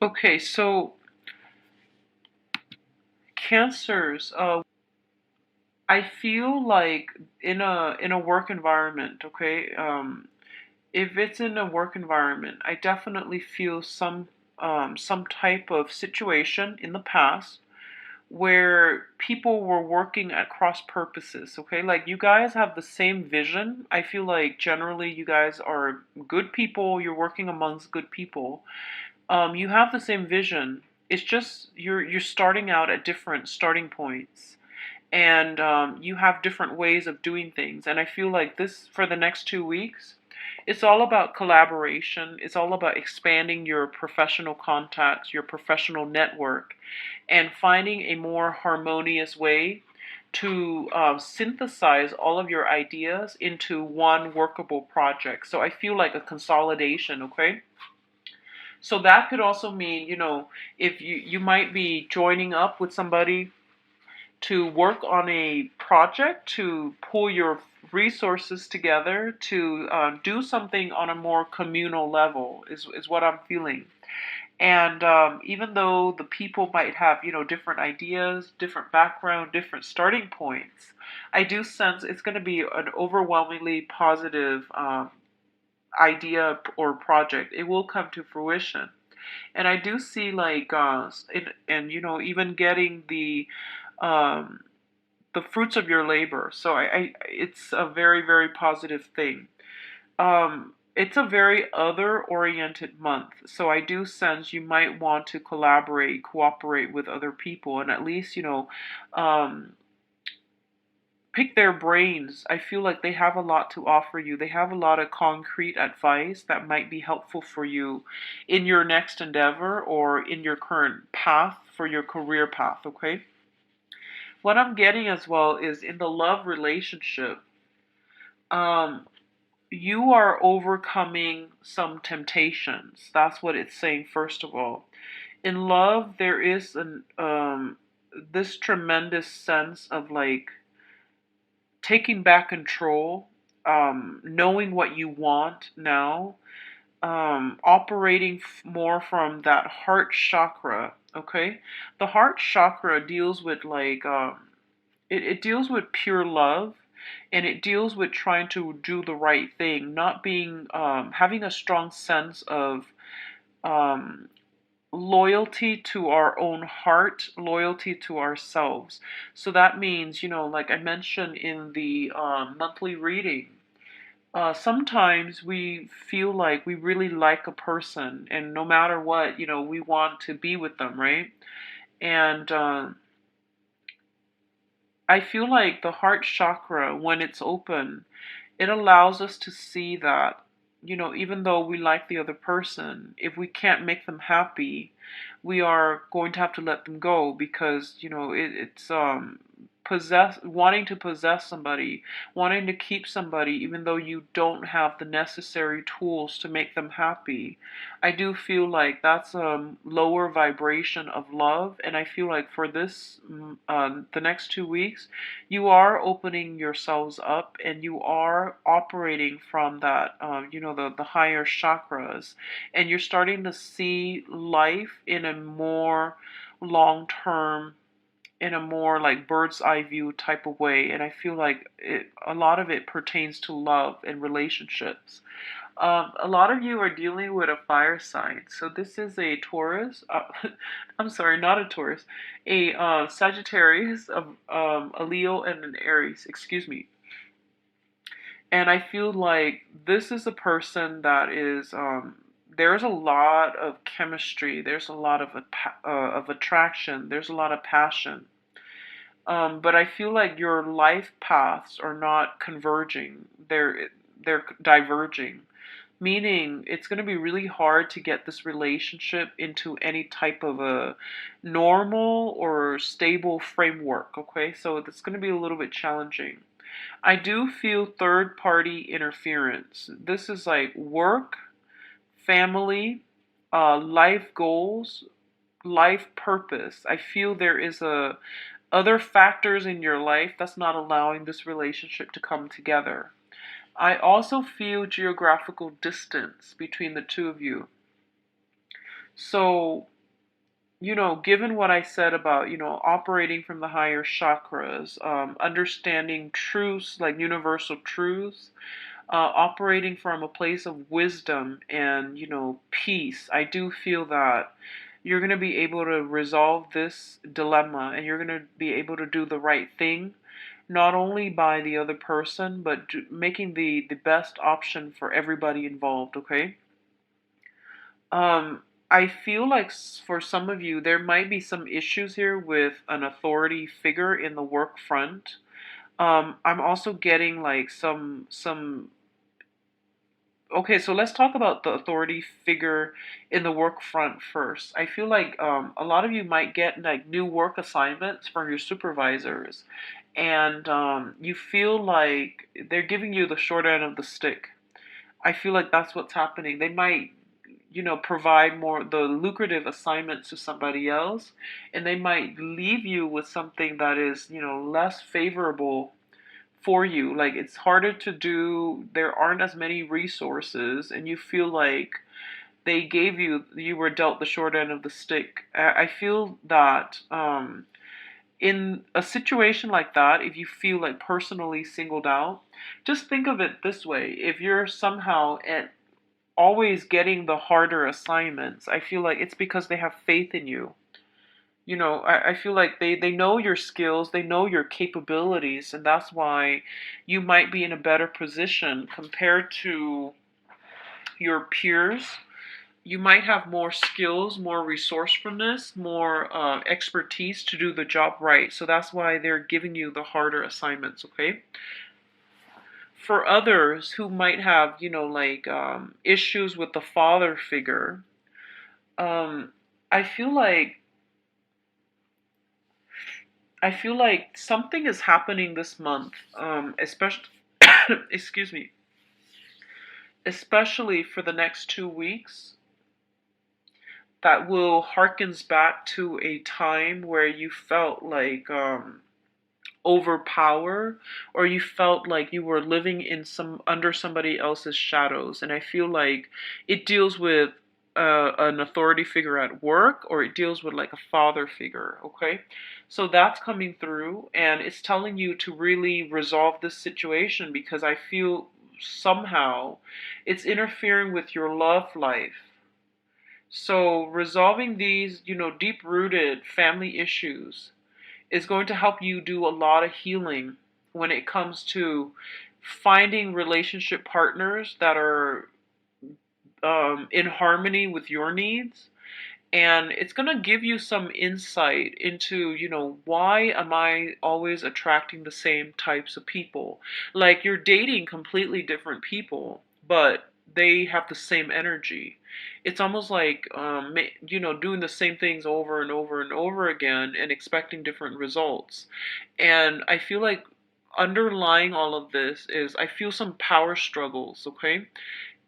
Okay, so Cancers, I feel like in a work environment, okay? If it's in a work environment, I definitely feel some type of situation in the past where people were working at cross purposes, okay? Like you guys have the same vision. I feel like generally you guys are good people, you're working amongst good people. You have the same vision. It's just you're starting out at different starting points, and you have different ways of doing things. And I feel like this for the next 2 weeks, it's all about collaboration. It's all about expanding your professional contacts, your professional network, and finding a more harmonious way to synthesize all of your ideas into one workable project. So I feel like a consolidation, okay? So that could also mean, if you might be joining up with somebody to work on a project, to pull your resources together, to do something on a more communal level, is what I'm feeling. And even though the people might have, different ideas, different background, different starting points, I do sense it's going to be an overwhelmingly positive idea or project. It will come to fruition. And I do see like, and even getting um, the fruits of your labor. So it's a very, very positive thing. It's a very other-oriented month, so I do sense you might want to collaborate, cooperate with other people, and at least, um, pick their brains. I feel like they have a lot to offer you. They have a lot of concrete advice that might be helpful for you in your next endeavor or in your current path for your career path, okay? What I'm getting as well is in the love relationship, um, you are overcoming some temptations. That's what it's saying, first of all. In love, there is this tremendous sense of like taking back control, knowing what you want now, operating more from that heart chakra. Okay, the heart chakra deals with like it deals with pure love, and it deals with trying to do the right thing, not being having a strong sense of um, loyalty to our own heart, loyalty to ourselves. So that means, like I mentioned in the monthly reading, Sometimes we feel like we really like a person, and no matter what, we want to be with them, right? And I feel like the heart chakra, when it's open, it allows us to see that, even though we like the other person, if we can't make them happy, we are going to have to let them go because, it's wanting to possess somebody, wanting to keep somebody, even though you don't have the necessary tools to make them happy. I do feel like that's a lower vibration of love, and I feel like for the next 2 weeks, you are opening yourselves up and you are operating from that, the higher chakras, and you're starting to see life in a more long term, in a more like bird's eye view type of way. And I feel like a lot of it pertains to love and relationships. A lot of you are dealing with a fire sign. So this is a Taurus. I'm sorry, not a Taurus. A Sagittarius, a Leo, and an Aries. Excuse me. And I feel like this is a person that is. There's a lot of chemistry. There's a lot of attraction. There's a lot of passion. But I feel like your life paths are not converging. They're diverging, meaning it's going to be really hard to get this relationship into any type of a normal or stable framework, okay? So it's going to be a little bit challenging. I do feel third party interference. This is like work, family, life goals, life purpose. I feel there is a other factors in your life that's not allowing this relationship to come together. I also feel geographical distance between the two of you. So, given what I said about, operating from the higher chakras, understanding truths like universal truths, operating from a place of wisdom and, peace, I do feel that you're going to be able to resolve this dilemma and you're going to be able to do the right thing, not only by the other person, but making the best option for everybody involved, okay? I feel like for some of you, there might be some issues here with an authority figure in the work front. I'm also getting like some Okay, so let's talk about the authority figure in the work front first. I feel like a lot of you might get like new work assignments from your supervisors, and you feel like they're giving you the short end of the stick. I feel like that's what's happening. They might, provide more the lucrative assignments to somebody else, and they might leave you with something that is, less favorable for you. Like it's harder to do, there aren't as many resources, and you feel like you were dealt the short end of the stick. I feel that in a situation like that, if you feel like personally singled out, just think of it this way. If you're somehow at always getting the harder assignments, I feel like it's because they have faith in you. I feel like they know your skills, they know your capabilities, and that's why you might be in a better position compared to your peers. You might have more skills, more resourcefulness, more expertise to do the job right. So that's why they're giving you the harder assignments, okay? For others who might have, like issues with the father figure, um, I feel like something is happening this month, especially, excuse me, especially for the next 2 weeks, that will harkens back to a time where you felt like overpower, or you felt like you were living in some under somebody else's shadows. And I feel like it deals with an authority figure at work, or it deals with like a father figure, okay? So that's coming through, and it's telling you to really resolve this situation, because I feel somehow it's interfering with your love life. So resolving these, deep rooted family issues is going to help you do a lot of healing when it comes to finding relationship partners that are in harmony with your needs, and it's going to give you some insight into, why am I always attracting the same types of people? Like, you're dating completely different people, but they have the same energy. It's almost like doing the same things over and over and over again and expecting different results. And I feel like underlying all of this is, I feel some power struggles, okay,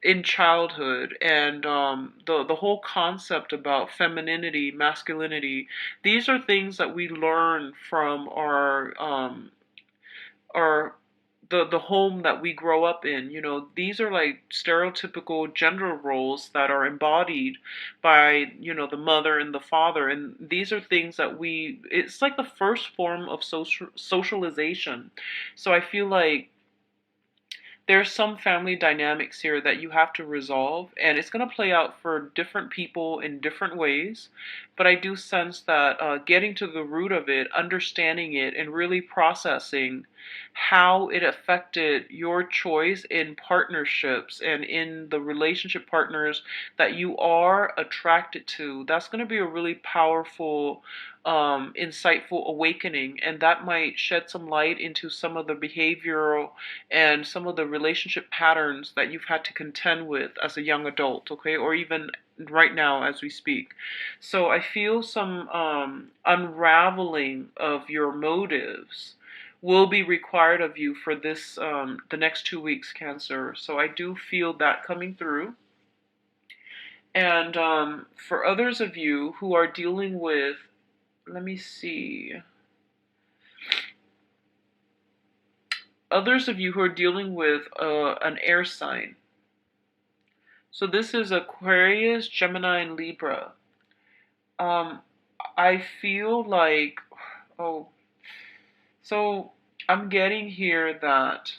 in childhood, and the whole concept about femininity, masculinity. These are things that we learn from our the home that we grow up in. These are like stereotypical gender roles that are embodied by, the mother and the father, and these are things that it's like the first form of socialization. So I feel like there's some family dynamics here that you have to resolve, and it's going to play out for different people in different ways. But I do sense that getting to the root of it, understanding it, and really processing how it affected your choice in partnerships and in the relationship partners that you are attracted to, that's going to be a really powerful, insightful awakening, and that might shed some light into some of the behavioral and some of the relationship patterns that you've had to contend with as a young adult, okay, or even right now as we speak. So I feel some unraveling of your motives will be required of you for this the next 2 weeks, Cancer. So I do feel that coming through. And for others of you who are dealing with, let me see, others of you who are dealing with an air sign. So this is Aquarius, Gemini, and Libra. Um, I feel like, oh, so I'm getting here that,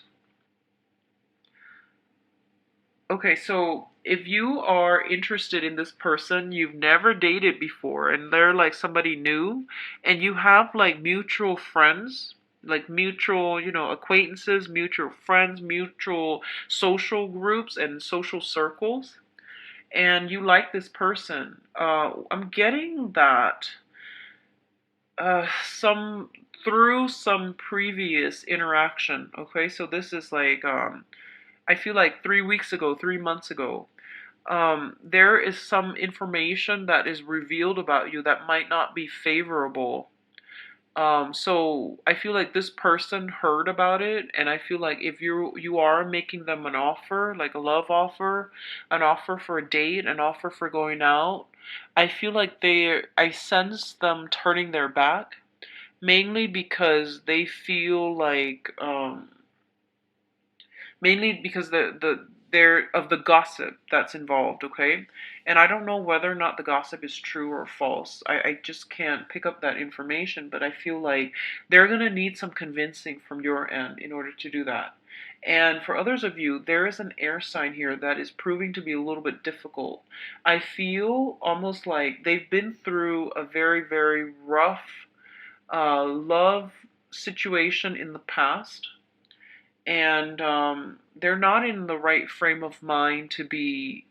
okay, so if you are interested in this person you've never dated before, and they're like somebody new, and you have like mutual friends, like mutual, acquaintances, mutual friends, mutual social groups and social circles, and you like this person, I'm getting that some through some previous interaction. Okay, so this is like I feel like 3 weeks ago, 3 months ago, there is some information that is revealed about you that might not be favorable. So I feel like this person heard about it, and I feel like if you are making them an offer, like a love offer, an offer for a date, an offer for going out, I feel like I sense them turning their back, mainly because they feel like mainly because they're of the gossip that's involved, okay? And I don't know whether or not the gossip is true or false. I just can't pick up that information, but I feel like they're gonna need some convincing from your end in order to do that. And for others of you, there is an air sign here that is proving to be a little bit difficult. I feel almost like they've been through a very, very rough love situation in the past, and they're not in the right frame of mind to be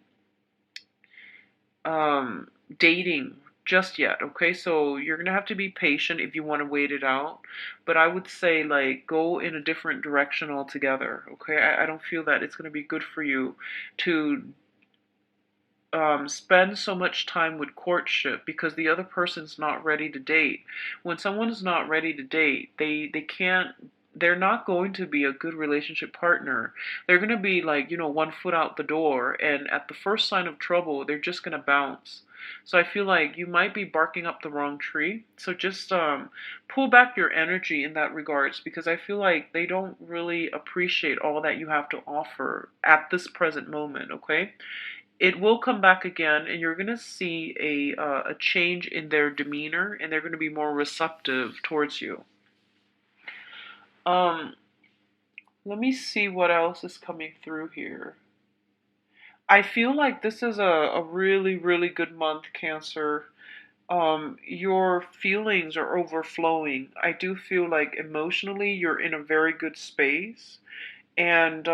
um, dating just yet. Okay, so you're gonna have to be patient if you want to wait it out, but I would say like go in a different direction altogether. Okay, I don't feel that it's gonna be good for you to spend so much time with courtship because the other person's not ready to date. When someone is not ready to date, they can't. They're not going to be a good relationship partner. They're going to be like, 1 foot out the door, and at the first sign of trouble, they're just going to bounce. So I feel like you might be barking up the wrong tree. So just pull back your energy in that regards, because I feel like they don't really appreciate all that you have to offer at this present moment, okay? It will come back again, and you're going to see a change in their demeanor, and they're going to be more receptive towards you. Um, Let me see what else is coming through here. I feel like this is a really, really good month, Cancer. Your feelings are overflowing. I do feel like emotionally you're in a very good space, and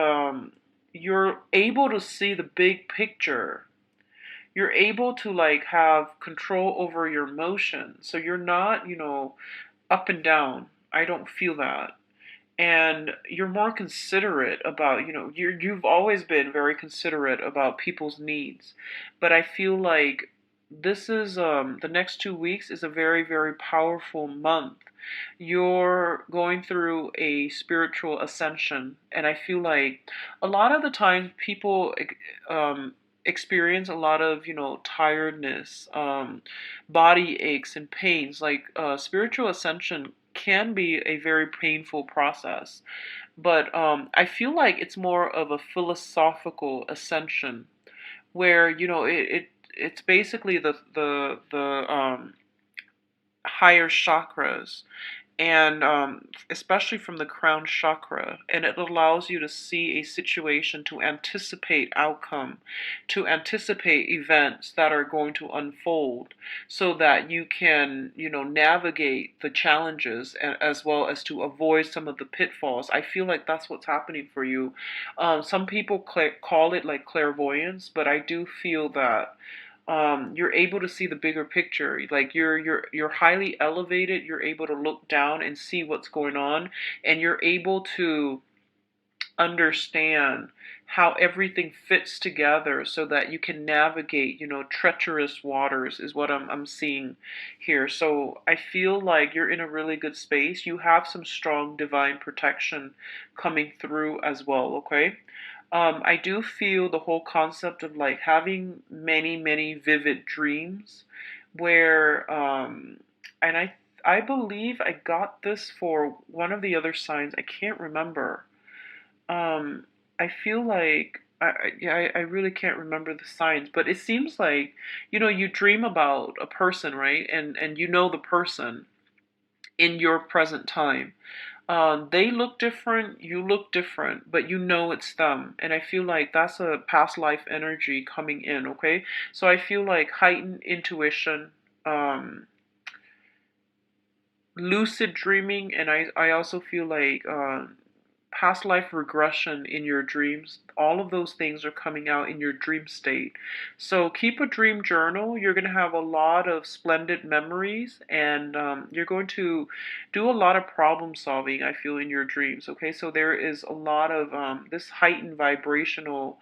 you're able to see the big picture. You're able to like have control over your emotions. So you're not, up and down. I don't feel that. And you're more considerate about, you've always been very considerate about people's needs. But I feel like this is the next 2 weeks is a very, very powerful month. You're going through a spiritual ascension, and I feel like a lot of the times people experience a lot of tiredness, body aches and pains. Like spiritual ascension can be a very painful process, but I feel like it's more of a philosophical ascension where it's basically the higher chakras, and especially from the crown chakra, and it allows you to see a situation, to anticipate outcome, to anticipate events that are going to unfold, so that you can navigate the challenges, as well as to avoid some of the pitfalls. I feel like that's what's happening for you. Some people call it like clairvoyance, but I do feel that you're able to see the bigger picture. Like you're highly elevated. You're able to look down and see what's going on, and you're able to understand how everything fits together so that you can navigate, treacherous waters is what I'm seeing here. So I feel like you're in a really good space. You have some strong divine protection coming through as well, okay? I do feel the whole concept of like having many, many vivid dreams where, and I believe I got this for one of the other signs. I can't remember. Um, I feel like yeah, I really can't remember the signs, but it seems like you dream about a person, right? And you know the person in your present time. They look different, you look different, but you know it's them. And I feel like that's a past life energy coming in, okay? So I feel like heightened intuition, um, lucid dreaming, and I also feel like past life regression in your dreams. All of those things are coming out in your dream state. So keep a dream journal. You're going to have a lot of splendid memories, and you're going to do a lot of problem solving, I feel, in your dreams. Okay, so there is a lot of this heightened vibrational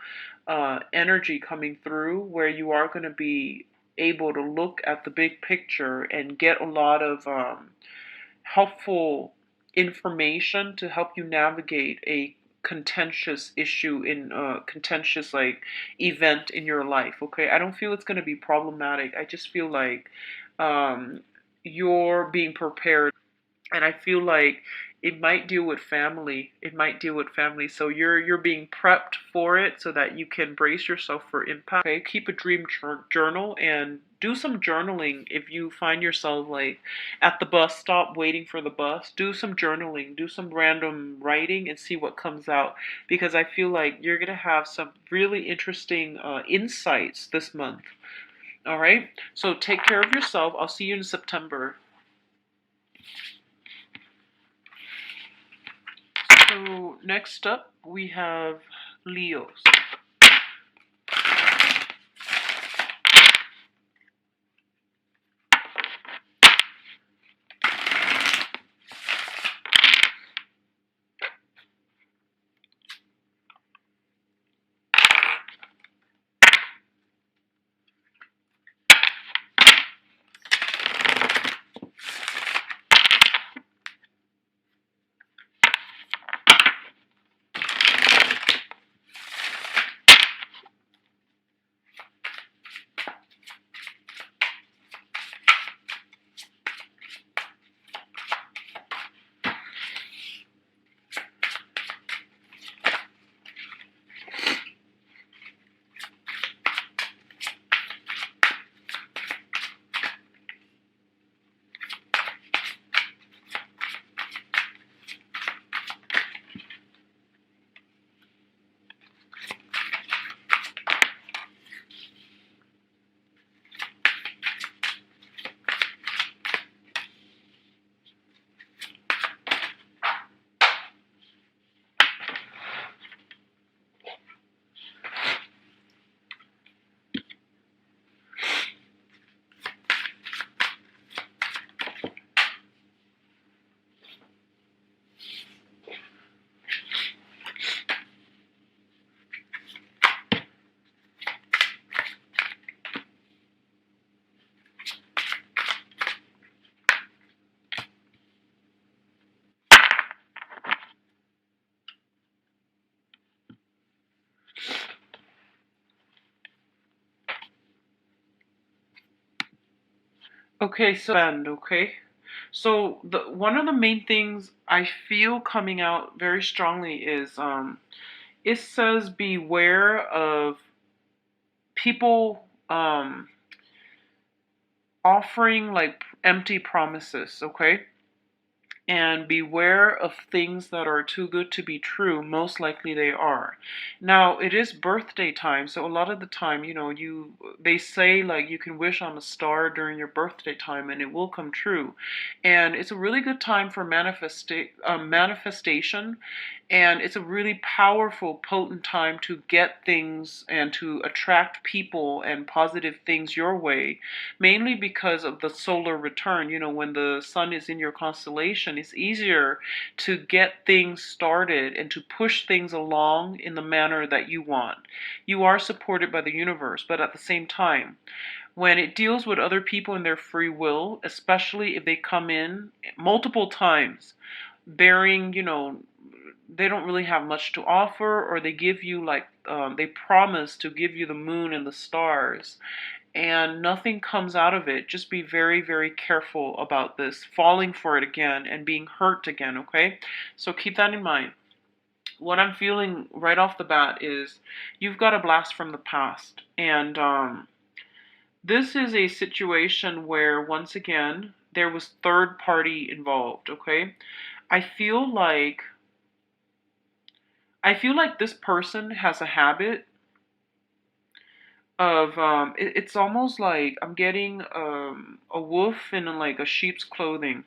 energy coming through where you are going to be able to look at the big picture and get a lot of helpful information to help you navigate a contentious issue in a contentious like event in your life. Okay, I don't feel it's going to be problematic. I just feel like um, you're being prepared, and I feel like it might deal with family. It might deal with family. So you're being prepped for it so that you can brace yourself for impact. Okay, keep a dream journal and do some journaling if you find yourself like at the bus stop waiting for the bus. Do some journaling, do some random writing and see what comes out, because I feel like you're going to have some really interesting insights this month. All right? So take care of yourself. I'll see you in September. So next up, we have Leos. Okay, so bend, okay? So the one of the main things I feel coming out very strongly is it says beware of people offering like empty promises, okay? And beware of things that are too good to be true. Most likely they are. Now it is birthday time, so a lot of the time, they say like you can wish on a star during your birthday time and it will come true. And it's a really good time for manifestation, and it's a really powerful, potent time to get things and to attract people and positive things your way, mainly because of the solar return. When the sun is in your constellation, it's easier to get things started and to push things along in the manner that you want. You are supported by the universe, but at the same time, when it deals with other people and their free will, especially if they come in multiple times bearing, they don't really have much to offer, or they give you like they promise to give you the moon and the stars and nothing comes out of it. Just be very, very careful about this, falling for it again and being hurt again, okay? So keep that in mind. What I'm feeling right off the bat is you've got a blast from the past. And this is a situation where, once again, there was third party involved, okay? I feel like this person has a habit of it's almost like I'm getting a wolf in like a sheep's clothing.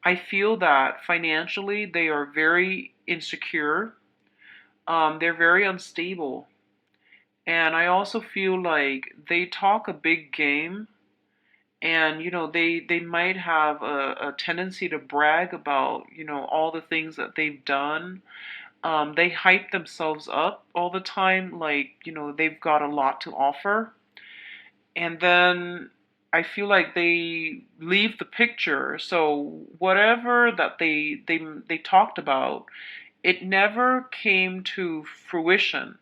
I feel that financially they are very insecure. They're very unstable. And I also feel like they talk a big game, and they might have a tendency to brag about all the things that they've done. They hype themselves up all the time, like they've got a lot to offer. And then I feel like they leave the picture. So whatever that they talked about, it never came to fruition.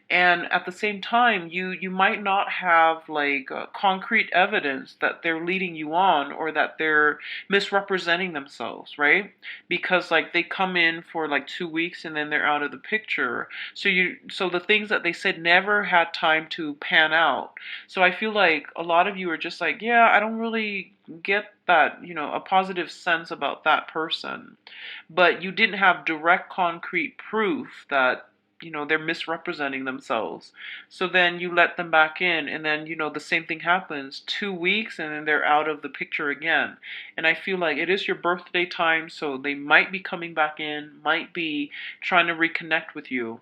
And at the same time, you might not have like concrete evidence that they're leading you on or that they're misrepresenting themselves, right? Because like they come in for like 2 weeks and then they're out of the picture. So the things that they said never had time to pan out. So I feel like a lot of you are just like, yeah, I don't really get that, a positive sense about that person. But you didn't have direct concrete proof that they're misrepresenting themselves. So then you let them back in, and then the same thing happens, 2 weeks and then they're out of the picture again. And I feel like it is your birthday time, so they might be coming back in, might be trying to reconnect with you.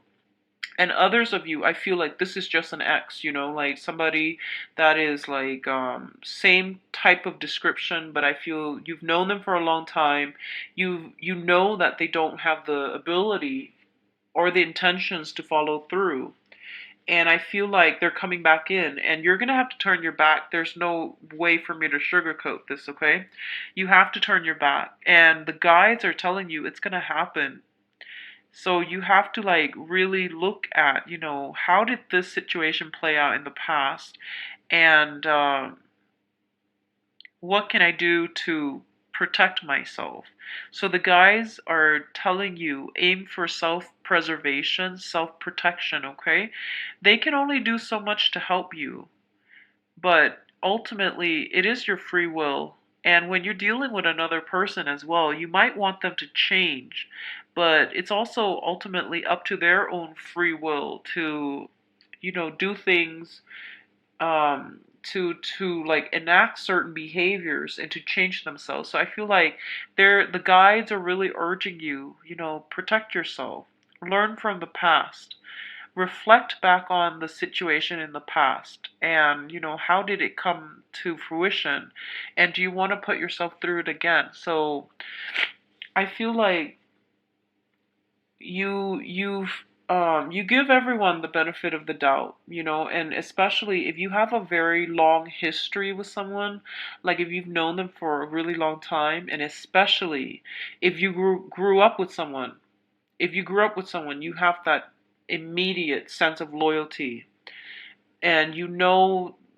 And others of you, I feel like this is just an ex, like somebody that is like same type of description, but I feel you've known them for a long time. You know that they don't have the ability or the intentions to follow through. And I feel like they're coming back in, and you're going to have to turn your back. There's no way for me to sugarcoat this, okay? You have to turn your back. And the guides are telling you it's going to happen. So you have to like really look at, how did this situation play out in the past, and what can I do to protect myself? So the guys are telling you aim for self-preservation, self-protection, okay? They can only do so much to help you, but ultimately it is your free will. And when you're dealing with another person as well, you might want them to change, but it's also ultimately up to their own free will to, do things to like enact certain behaviors and to change themselves. So I feel like the guides are really urging you, protect yourself, learn from the past, reflect back on the situation in the past, and how did it come to fruition, and do you want to put yourself through it again? So I feel like you give everyone the benefit of the doubt, and especially if you have a very long history with someone, like if you've known them for a really long time, and especially if you grew up with someone. If you grew up with someone, you have that immediate sense of loyalty, and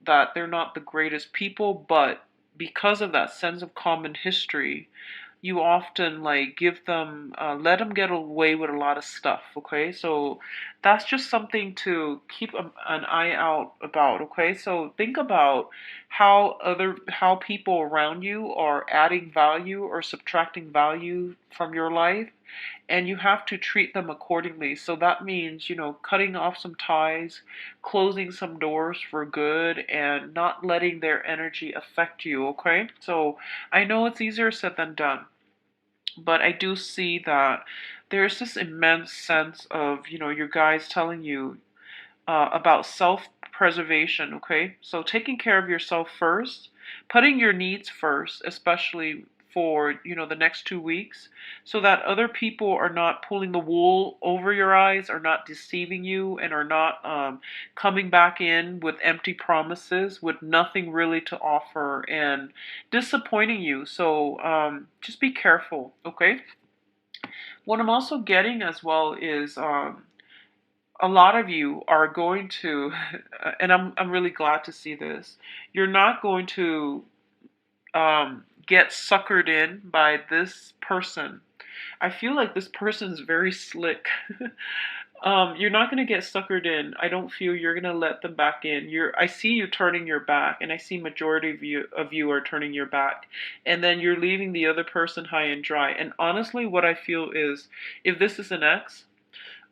that they're not the greatest people, but because of that sense of common history, you often like give them let them get away with a lot of stuff. Okay, so that's just something to keep an eye out about. Okay, so think about how people around you are adding value or subtracting value from your life, and you have to treat them accordingly. So that means, cutting off some ties, closing some doors for good, and not letting their energy affect you. Okay, so I know it's easier said than done, but I do see that there's this immense sense of, your guys telling you about self preservation, okay? So taking care of yourself first, putting your needs first, especially for, the next 2 weeks, so that other people are not pulling the wool over your eyes, are not deceiving you, and are not coming back in with empty promises, with nothing really to offer, and disappointing you. So just be careful, okay? What I'm also getting as well is a lot of you are going to, and I'm really glad to see this. You're not going to get suckered in by this person. I feel like this person's very slick. You're not gonna get suckered in. I don't feel you're gonna let them back in. I see you turning your back, and I see majority of you are turning your back, and then you're leaving the other person high and dry. And honestly, what I feel is, if this is an ex,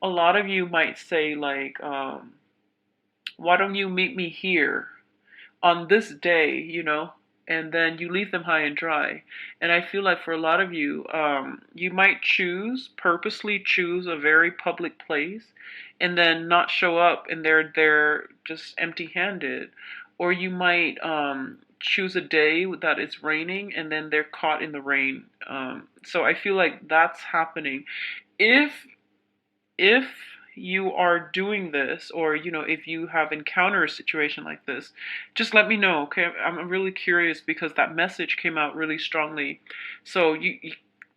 a lot of you might say like, why don't you meet me here on this day, and then you leave them high and dry. And I feel like for a lot of you, you might purposely choose a very public place and then not show up, and they're there just empty handed. Or you might choose a day that it's raining and then they're caught in the rain. So I feel like that's happening. If if you are doing this, or if you have encountered a situation like this, just let me know, okay? I'm really curious because that message came out really strongly. So you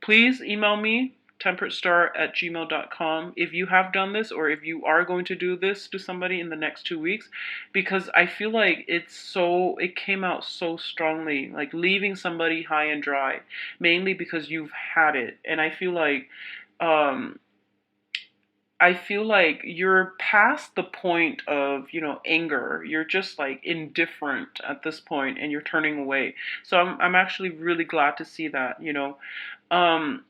please email me, temperatestar@gmail.com, if you have done this, or if you are going to do this to somebody in the next 2 weeks, because I feel like it came out so strongly, like leaving somebody high and dry, mainly because you've had it. And um I feel like you're past the point of, anger. You're just like indifferent at this point, and you're turning away. So I'm actually really glad to see that. Um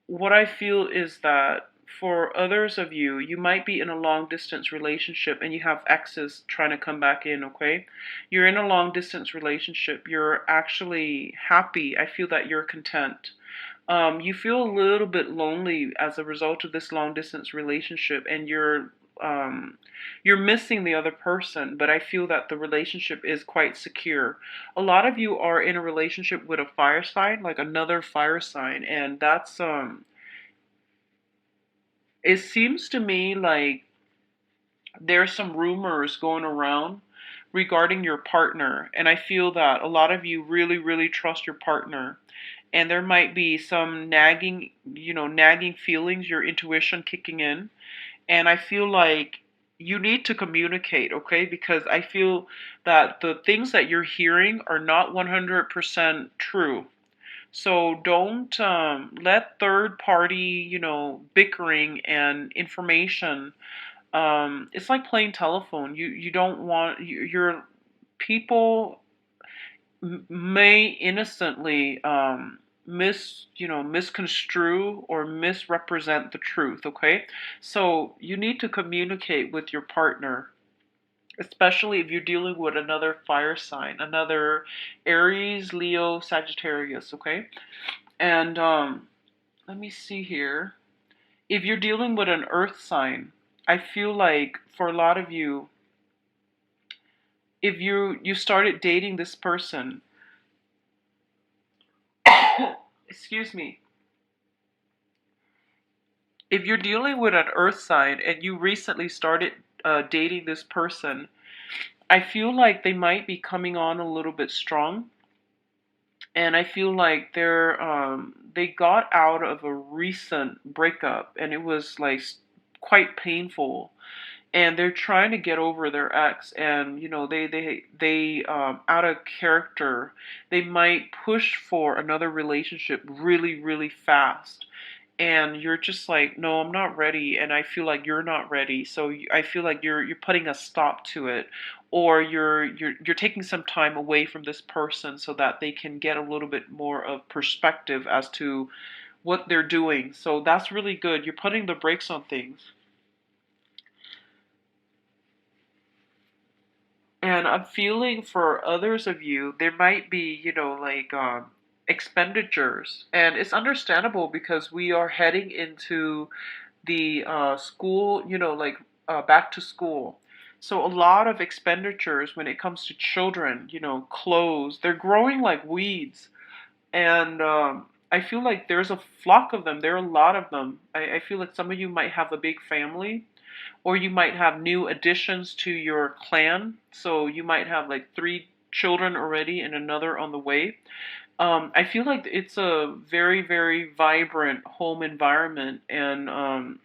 what I feel is that for others of you, you might be in a long distance relationship and you have exes trying to come back in, okay? You're in a long distance relationship. You're actually happy. I feel that you're content. You feel a little bit lonely as a result of this long distance relationship, and you're missing the other person, but I feel that the relationship is quite secure. A lot of you are in a relationship with a fire sign, like another fire sign, and that's it seems to me like there's some rumors going around regarding your partner, and I feel that a lot of you really, really trust your partner, and there might be some nagging feelings, your intuition kicking in, and I feel like you need to communicate, okay? Because I feel that the things that you're hearing are not 100% true. So don't let third party, bickering and information. It's like playing telephone. You don't want your people may innocently misconstrue or misrepresent the truth, okay? So you need to communicate with your partner, especially if you're dealing with another fire sign, another Aries, Leo, Sagittarius, okay? And let me see here. If you're dealing with an earth sign, I feel like for a lot of you, if you started dating this person, excuse me, if you're dealing with an earth sign and you recently started dating this person, I feel like they might be coming on a little bit strong, and I feel like they got out of a recent breakup, and it was like quite painful. and they're trying to get over their ex, and they out of character, they might push for another relationship really really fast, and you're just like, no, I'm not ready, and I feel like you're not ready, so I feel like you're putting a stop to it, or you're taking some time away from this person so that they can get a little bit more of perspective as to what they're doing. So that's really good. You're putting the brakes on things. And I'm feeling for others of you, there might be, expenditures. And it's understandable because we are heading into the school, back to school. So a lot of expenditures when it comes to children, clothes, they're growing like weeds. And I feel like there's a flock of them. There are a lot of them. I feel like some of you might have a big family, or you might have new additions to your clan. So you might have like 3 children already and another on the way. I feel like it's a very, very vibrant home environment, and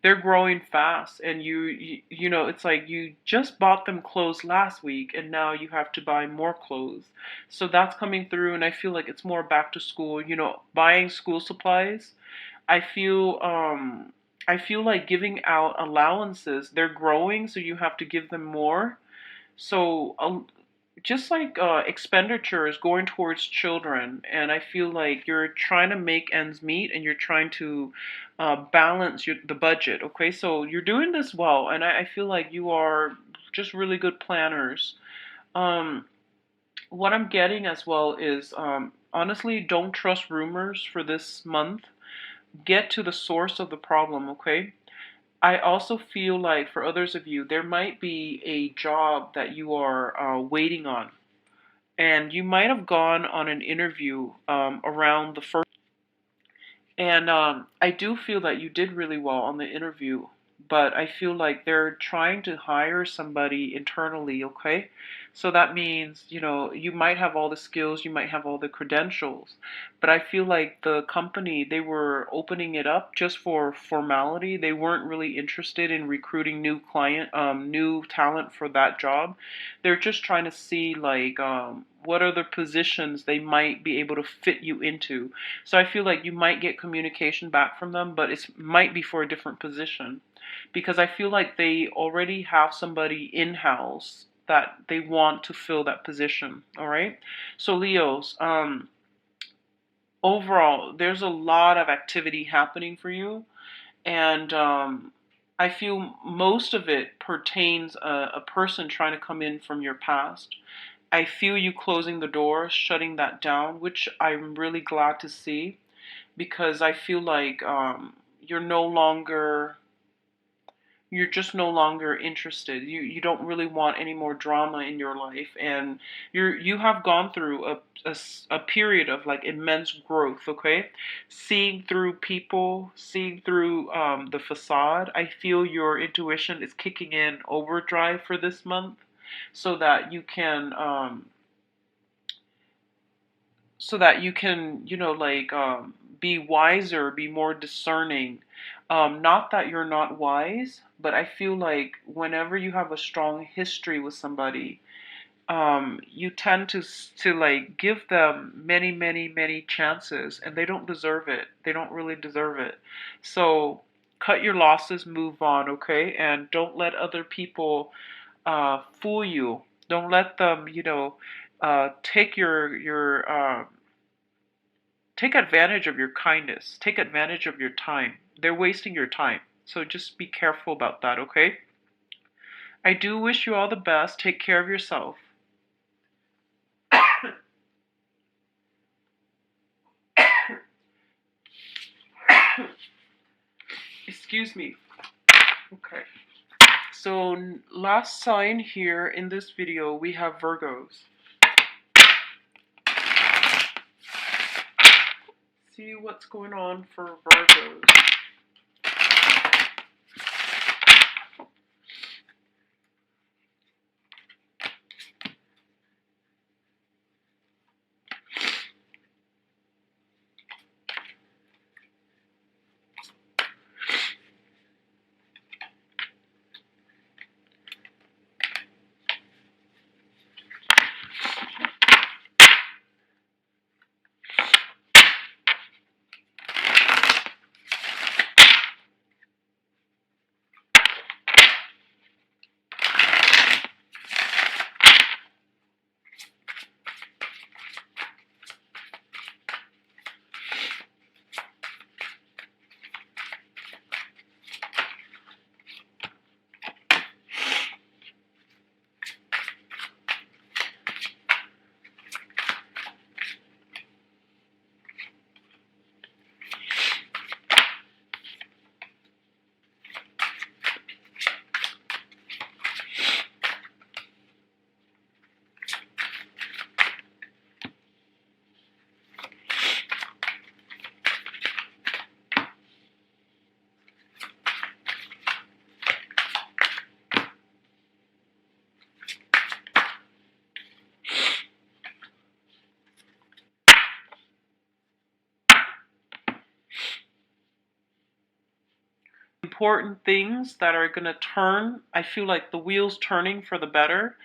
they're growing fast. And it's like you just bought them clothes last week, and now you have to buy more clothes. So that's coming through, and I feel like it's more back to school. Buying school supplies. I feel like giving out allowances. They're growing, so you have to give them more. So just like expenditures going towards children, and I feel like you're trying to make ends meet, and you're trying to balance the budget. Okay, so you're doing this well, and I feel like you are just really good planners. Um, what I'm getting as well is, honestly, don't trust rumors for this month. Get to the source of the problem, okay? I also feel like for others of you, there might be a job that you are waiting on. And you might have gone on an interview around the first. And I do feel that you did really well on the interview, but I feel like they're trying to hire somebody internally, okay? So that means, you might have all the skills, you might have all the credentials, but I feel like the company, they were opening it up just for formality. They weren't really interested in recruiting new talent for that job. They're just trying to see like what other positions they might be able to fit you into. So I feel like you might get communication back from them, but it might be for a different position, because I feel like they already have somebody in-house that they want to fill that position. All right. So Leos, overall, there's a lot of activity happening for you, and I feel most of it pertains a person trying to come in from your past. I feel you closing the door, shutting that down, which I'm really glad to see, because I feel like you're no longer you're just no longer interested. You don't really want any more drama in your life, and you have gone through a period of like immense growth. Okay, seeing through people, seeing through the facade. I feel your intuition is kicking in overdrive for this month, so that you can be wiser, be more discerning. Not that you're not wise, but I feel like whenever you have a strong history with somebody, you tend to like give them many, many, many chances, and they don't deserve it. They don't really deserve it. So cut your losses, move on, okay? And don't let other people fool you. Don't let them, take take advantage of your kindness. Take advantage of your time. They're wasting your time. So just be careful about that, okay? I do wish you all the best. Take care of yourself. Excuse me. Okay. So last sign here in this video, we have Virgos. See what's going on for Virgos. important things that are going to turn. I feel like the wheels turning for the better.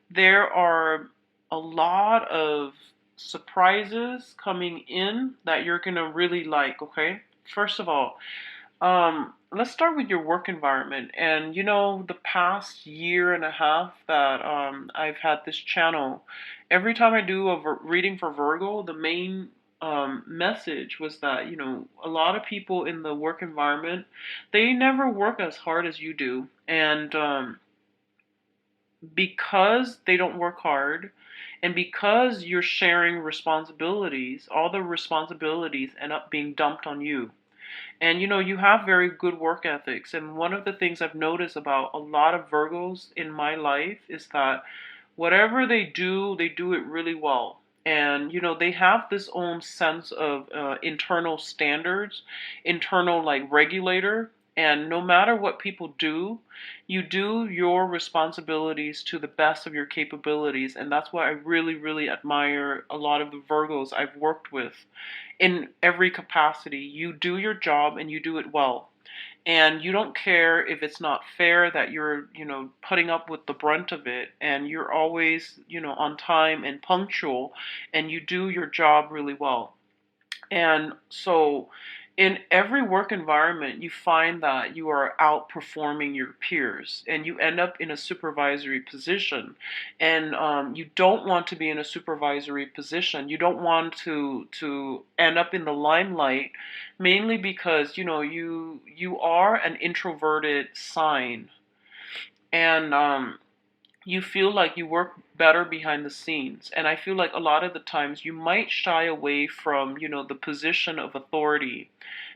There are a lot of surprises coming in that you're going to really like, okay? First of all, let's start with your work environment. And the past year and a half that I've had this channel, every time I do a reading for Virgo, the main message was that a lot of people in the work environment, they never work as hard as you do, and because they don't work hard, and because you're sharing responsibilities, all the responsibilities end up being dumped on you. And you have very good work ethics. And one of the things I've noticed about a lot of Virgos in my life is that whatever they do it really well. And they have this own sense of internal standards, internal like regulator. And no matter what people do, you do your responsibilities to the best of your capabilities. And that's why I really, really admire a lot of the Virgos I've worked with in every capacity. You do your job and you do it well. And you don't care if it's not fair that you're, putting up with the brunt of it, and you're always, on time and punctual, and you do your job really well. And so, in every work environment, you find that you are outperforming your peers and you end up in a supervisory position. And you don't want to be in a supervisory position. You don't want to end up in the limelight, mainly because, you are an introverted sign. And you feel like you work better behind the scenes. And I feel like a lot of the times you might shy away from, the position of authority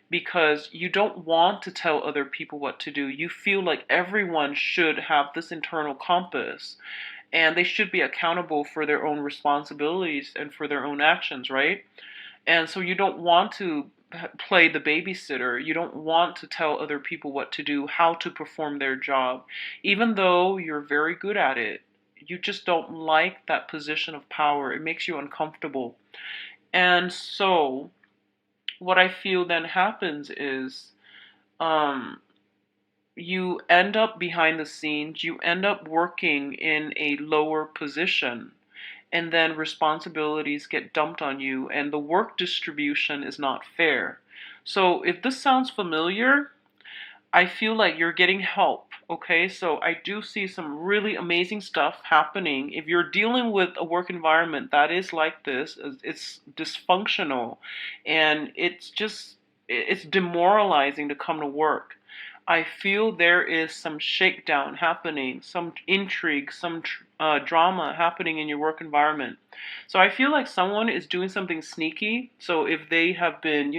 because you don't want to tell other people what to do. You feel like everyone should have this internal compass and they should be accountable for their own responsibilities and for their own actions, right? And so you don't want to play the babysitter. You don't want to tell other people what to do, how to perform their job. Even though you're very good at it, you just don't like that position of power. It makes you uncomfortable. And so what I feel then happens is um, you end up behind the scenes, you end up working in a lower position, and then responsibilities get dumped on you, and the work distribution is not fair. So, if this sounds familiar, I feel like you're getting help, okay? So, I do see some really amazing stuff happening. If you're dealing with a work environment that is like this, it's dysfunctional, and it's demoralizing to come to work. I feel there is some shakedown happening, some intrigue, some drama happening in your work environment. So I feel like someone is doing something sneaky. So if they have been,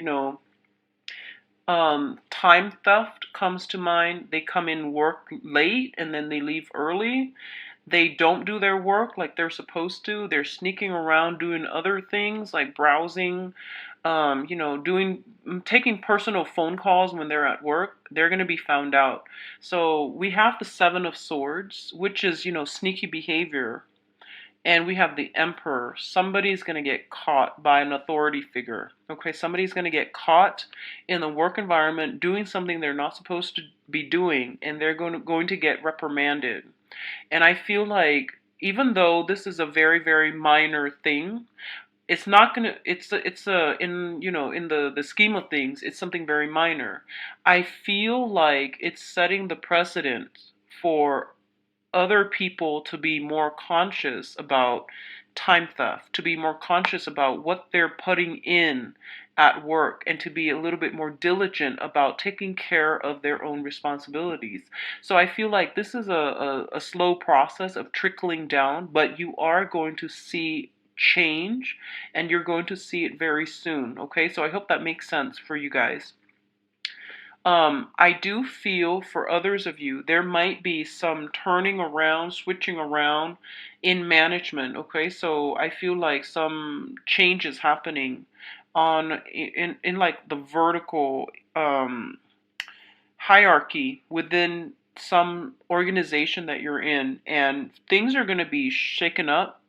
time theft comes to mind. They come in work late and then they leave early. They don't do their work like they're supposed to. They're sneaking around doing other things like browsing, taking personal phone calls when they're at work. They're going to be found out. So we have the Seven of Swords, which is, sneaky behavior. And we have the Emperor. Somebody's going to get caught by an authority figure. Okay, somebody's going to get caught in the work environment doing something they're not supposed to be doing, and they're going to get reprimanded. And I feel like even though this is a very, very minor thing, it's not gonna it's a in in the scheme of things, it's something very minor. I feel like it's setting the precedent for other people to be more conscious about time theft, to be more conscious about what they're putting in at work, and to be a little bit more diligent about taking care of their own responsibilities. So I feel like this is a slow process of trickling down, but you are going to see change and you're going to see it very soon. Okay, so I hope that makes sense for you guys. I do feel for others of you, there might be some turning around, switching around in management. Okay, so I feel like some changes happening in like the vertical hierarchy within some organization that you're in, and things are going to be shaken up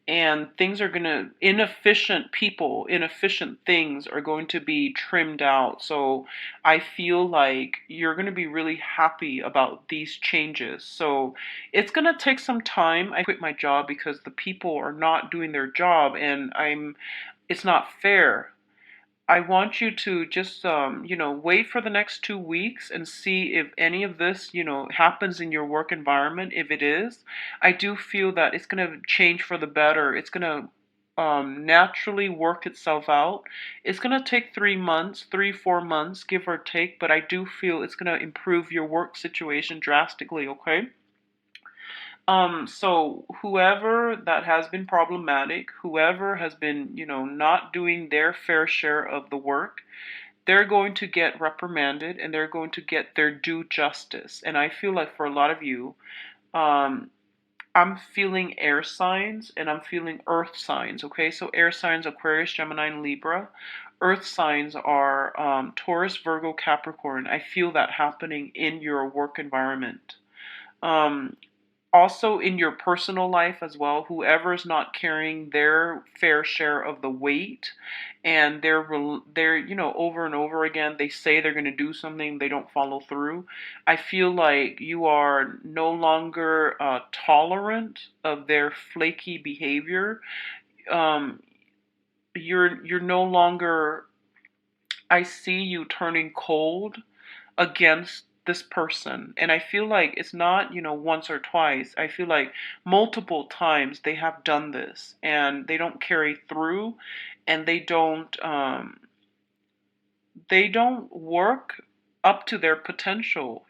and things are gonna inefficient people, inefficient things are going to be trimmed out. So I feel like you're gonna be really happy about these changes. So it's gonna take some time. I quit my job because the people are not doing their job, and it's not fair. I want you to just, wait for the next 2 weeks and see if any of this, happens in your work environment. If it is, I do feel that it's going to change for the better. It's going to naturally work itself out. It's going to take 3 months, 4 months, give or take, but I do feel it's going to improve your work situation drastically, okay? So whoever that has been problematic, whoever has been, not doing their fair share of the work, they're going to get reprimanded and they're going to get their due justice. And I feel like for a lot of you, um, I'm feeling air signs and I'm feeling earth signs, okay? So air signs, Aquarius, Gemini, and Libra. Earth signs are Taurus, Virgo, Capricorn. I feel that happening in your work environment. Um, Also in your personal life as well, whoever's not carrying their fair share of the weight, and they're over and over again they say they're going to do something, they don't follow through. I feel like you are no longer tolerant of their flaky behavior. um you're no longer, I see you turning cold against this person. And I feel like it's not, once or twice. I feel like multiple times they have done this and they don't carry through, and they don't work up to their potential.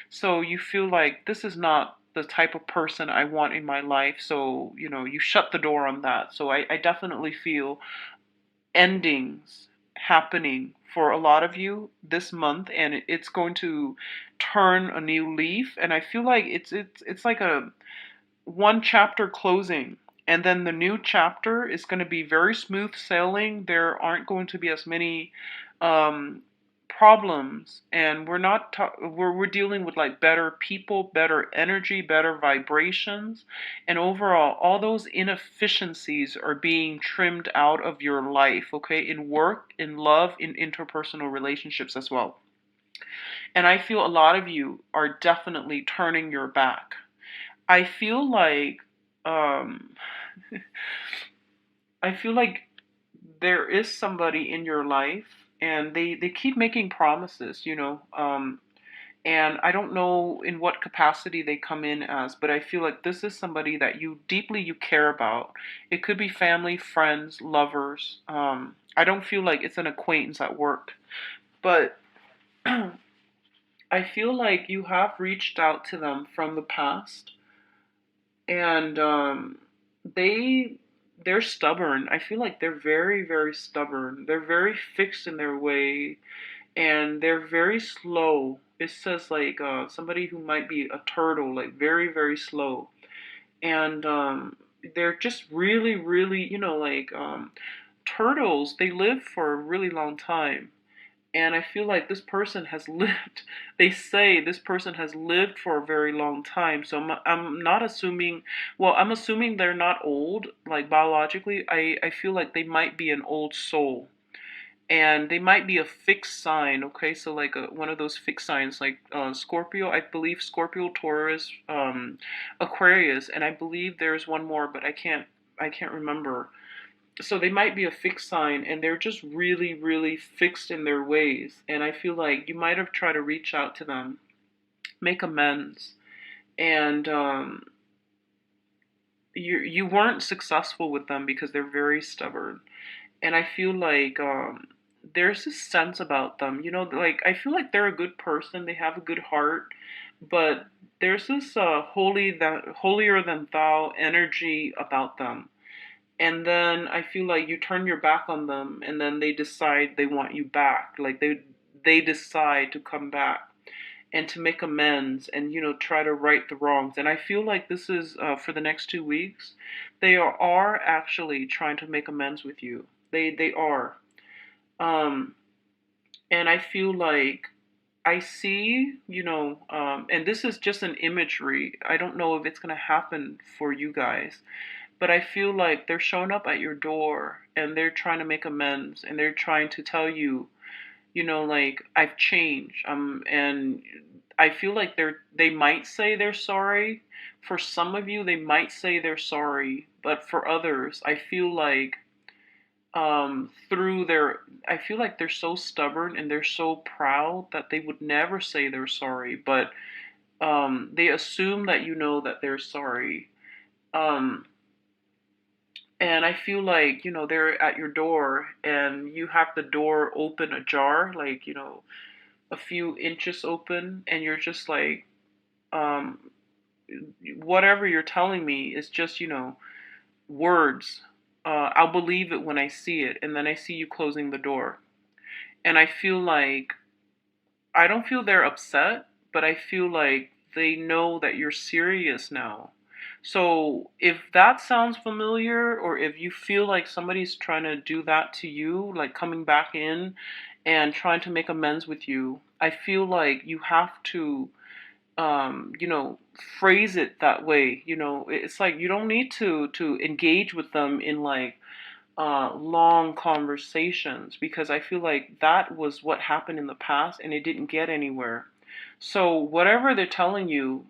So you feel like this is not the type of person I want in my life. So, you shut the door on that. So I definitely feel endings happening for a lot of you this month, and it's going to turn a new leaf. And I feel like it's like a one chapter closing, and then the new chapter is going to be very smooth sailing. There aren't going to be as many um problems, and we're dealing with like better people, better energy, better vibrations, and overall all those inefficiencies are being trimmed out of your life, okay, in work, in love, in interpersonal relationships as well. And I feel a lot of you are definitely turning your back. I feel like um I feel like there is somebody in your life, and they keep making promises. And I don't know in what capacity they come in as, but I feel like this is somebody that you care about. It could be family, friends, lovers. I don't feel like it's an acquaintance at work, but I feel like you have reached out to them from the past, and they they're stubborn. I feel like they're very, very stubborn. They're very fixed in their way, and they're very slow. It says like somebody who might be a turtle, like very, very slow. And they're just really, really, like turtles. They live for a really long time. And I feel like this person has lived, they say this person has lived for a very long time. So I'm not assuming, well, I'm assuming they're not old, like biologically. I feel like they might be an old soul. And they might be a fixed sign, okay? So like one of those fixed signs, like Scorpio, I believe Scorpio, Taurus, Aquarius, and I believe there's one more, but I can't remember. So they might be a fixed sign, and they're just really, really fixed in their ways. And I feel like you might have tried to reach out to them, make amends, and you weren't successful with them because they're very stubborn. And I feel like there's this sense about them, like I feel like they're a good person, they have a good heart, but there's this holier than thou energy about them. And then I feel like you turn your back on them, and then they decide they want you back. Like they decide to come back and to make amends, and try to right the wrongs. And I feel like this is for the next 2 weeks. They are actually trying to make amends with you. They are. Um, and I feel like I see, and this is just an imagery. I don't know if it's gonna happen for you guys, but I feel like they're showing up at your door and they're trying to make amends and they're trying to tell you, like I've changed. And I feel like they might say they're sorry. For some of you, they might say they're sorry, but for others, I feel like through their I feel like they're so stubborn and they're so proud that they would never say they're sorry, but they assume that you know that they're sorry. Um, and I feel like, they're at your door and you have the door open ajar, like, a few inches open, and you're just like, um, whatever you're telling me is just, words. I'll believe it when I see it, and then I see you closing the door. And I feel like, I don't feel they're upset, but I feel like they know that you're serious now. So if that sounds familiar, or if you feel like somebody's trying to do that to you, like coming back in and trying to make amends with you, I feel like you have to, phrase it that way. It's like you don't need to engage with them in like long conversations, because I feel like that was what happened in the past and it didn't get anywhere. So, whatever they're telling you,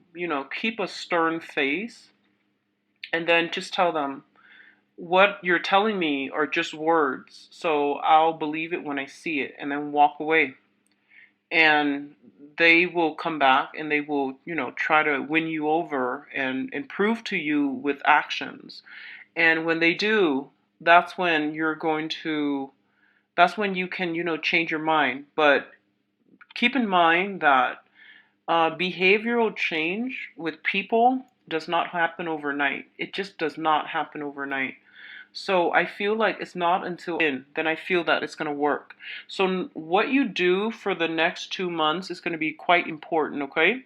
keep a stern face and then just tell them, what you're telling me are just words. So, I'll believe it when I see it, and then walk away. And they will come back and they will, try to win you over and prove to you with actions. And when they do, that's when you're going to that's when you can, change your mind. But keep in mind that behavioral change with people does not happen overnight. It just does not happen overnight. So I feel like it's not until then I feel that it's going to work. So what you do for the next 2 months is going to be quite important, okay?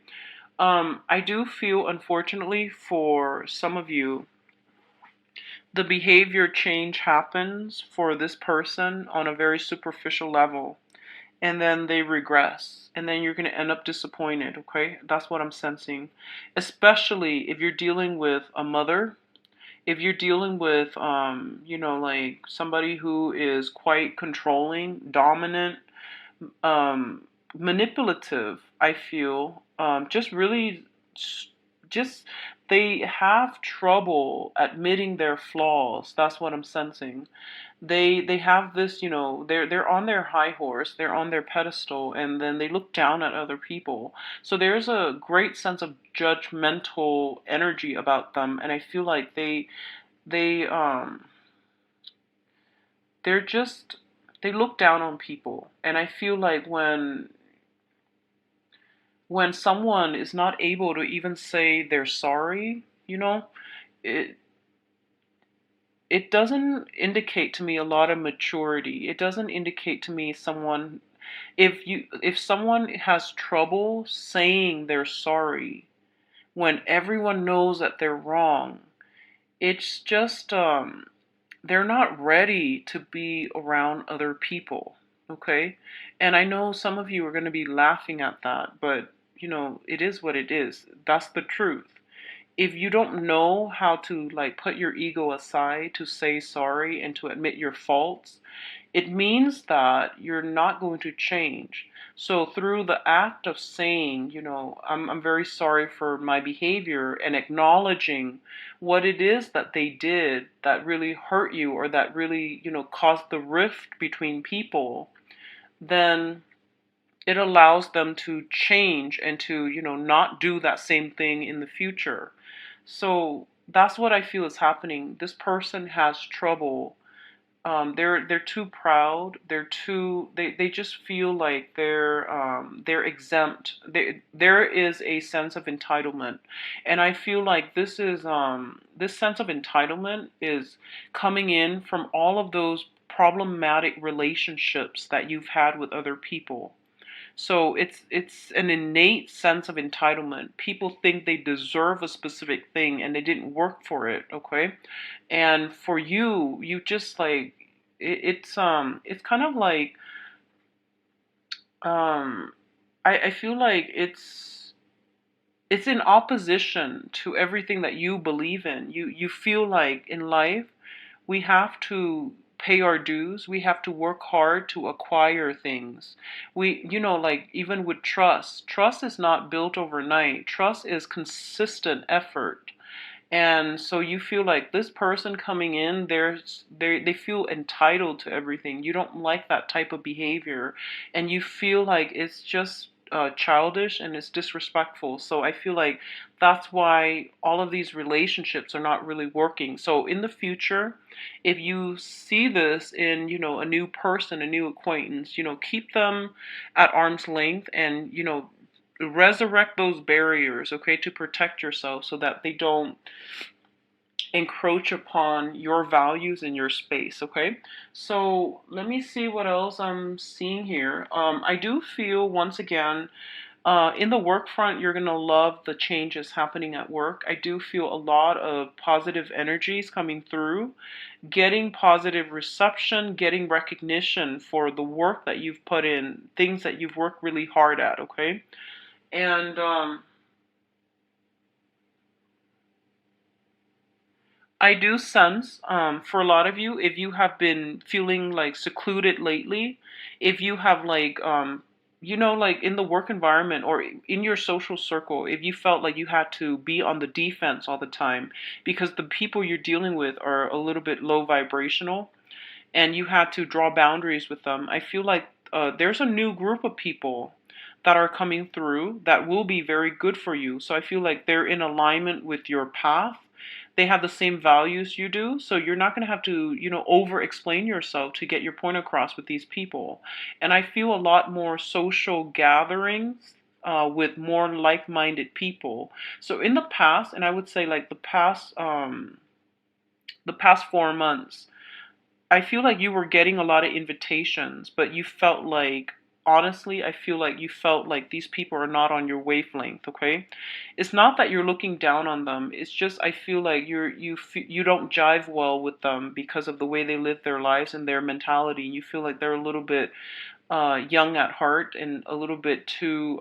I do feel, unfortunately, for some of you, the behavior change happens for this person on a very superficial level, and then they regress, and then you're going to end up disappointed. Okay, that's what I'm sensing, especially if you're dealing with a mother, if you're dealing with like somebody who is quite controlling, dominant, um manipulative. I feel just really just they have trouble admitting their flaws. That's what I'm sensing. They have this, they're on their high horse, they're on their pedestal, and then they look down at other people. So there's a great sense of judgmental energy about them, and I feel like they they're just they look down on people. And I feel like when someone is not able to even say they're sorry, it it doesn't indicate to me a lot of maturity. It doesn't indicate to me someone, if someone has trouble saying they're sorry when everyone knows that they're wrong, it's just they're not ready to be around other people, okay? And I know some of you are going to be laughing at that, but it is what it is. That's the truth. If you don't know how to like put your ego aside to say sorry and to admit your faults, it means that you're not going to change. So through the act of saying, I'm very sorry for my behavior, and acknowledging what it is that they did that really hurt you, or that really, caused the rift between people, then it allows them to change and to, not do that same thing in the future. So that's what I feel is happening. This person has trouble. They're too proud. They just feel like they're exempt. There is a sense of entitlement, and I feel like this sense of entitlement is coming in from all of those problematic relationships that you've had with other people. So it's an innate sense of entitlement. People think they deserve a specific thing and they didn't work for it, okay? And for you, you just like it's kind of like um I feel like it's in opposition to everything that you believe in. You feel like in life we have to pay our dues. We have to work hard to acquire things. Like even with trust is not built overnight. Trust is consistent effort. And so you feel like this person coming in, they feel entitled to everything. You don't like that type of behavior, and you feel like it's just childish and it's disrespectful. So I feel like that's why all of these relationships are not really working. So in the future, if you see this in, a new person, a new acquaintance, keep them at arm's length, and resurrect those barriers, okay, to protect yourself so that they don't encroach upon your values and your space, okay? So let me see what else I'm seeing here. I do feel, once again, in the work front, you're going to love the changes happening at work. I do feel a lot of positive energies coming through, getting positive reception, getting recognition for the work that you've put in, things that you've worked really hard at, okay? And I do sense, for a lot of you, if you have been feeling like secluded lately, if you have like, like in the work environment or in your social circle, if you felt like you had to be on the defense all the time because the people you're dealing with are a little bit low vibrational, and you had to draw boundaries with them, I feel like there's a new group of people that are coming through that will be very good for you. So I feel like they're in alignment with your path. They have the same values you do, so you're not going to have to, over explain yourself to get your point across with these people. And I feel a lot more social gatherings with more like-minded people. So in the past, and I would say like the past 4 months, I feel like you were getting a lot of invitations, but you felt like, honestly, I feel like you felt like these people are not on your wavelength, okay? It's not that you're looking down on them. It's just I feel like you don't jive well with them because of the way they live their lives and their mentality. You feel like they're a little bit young at heart and a little bit too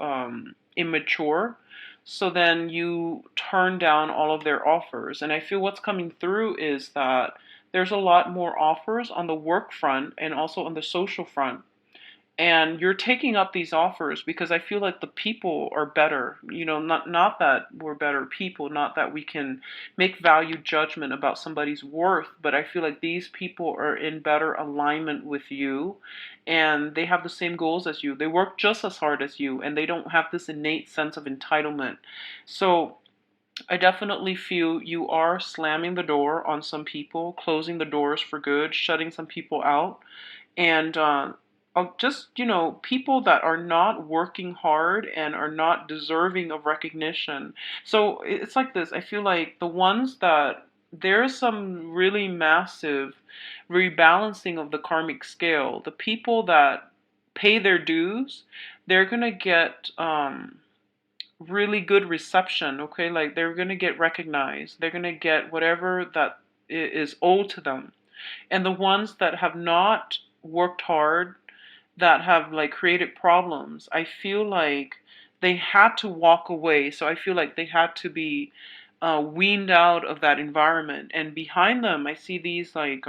immature. So then you turn down all of their offers. And I feel what's coming through is that there's a lot more offers on the work front and also on the social front, and you're taking up these offers because I feel like the people are better. Not that we're better people, not that we can make value judgment about somebody's worth, but I feel like these people are in better alignment with you, and they have the same goals as you. They work just as hard as you, and they don't have this innate sense of entitlement. So I definitely feel you are slamming the door on some people, closing the doors for good, shutting some people out, and just people that are not working hard and are not deserving of recognition. So it's like this. I feel like the ones that there's some really massive rebalancing of the karmic scale. The people that pay their dues, they're gonna get really good reception, okay? Like they're going to get recognized. They're going to get whatever that is owed to them. And the ones that have not worked hard, that have like created problems, I feel like they had to walk away. So I feel like they had to be weaned out of that environment. And behind them, I see these like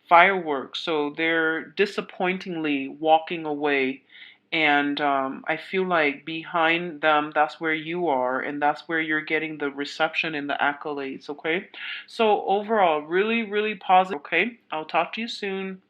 fireworks. So they're disappointingly walking away. And I feel like behind them, that's where you are, and that's where you're getting the reception and the accolades, okay? So overall, really, really positive, okay? I'll talk to you soon.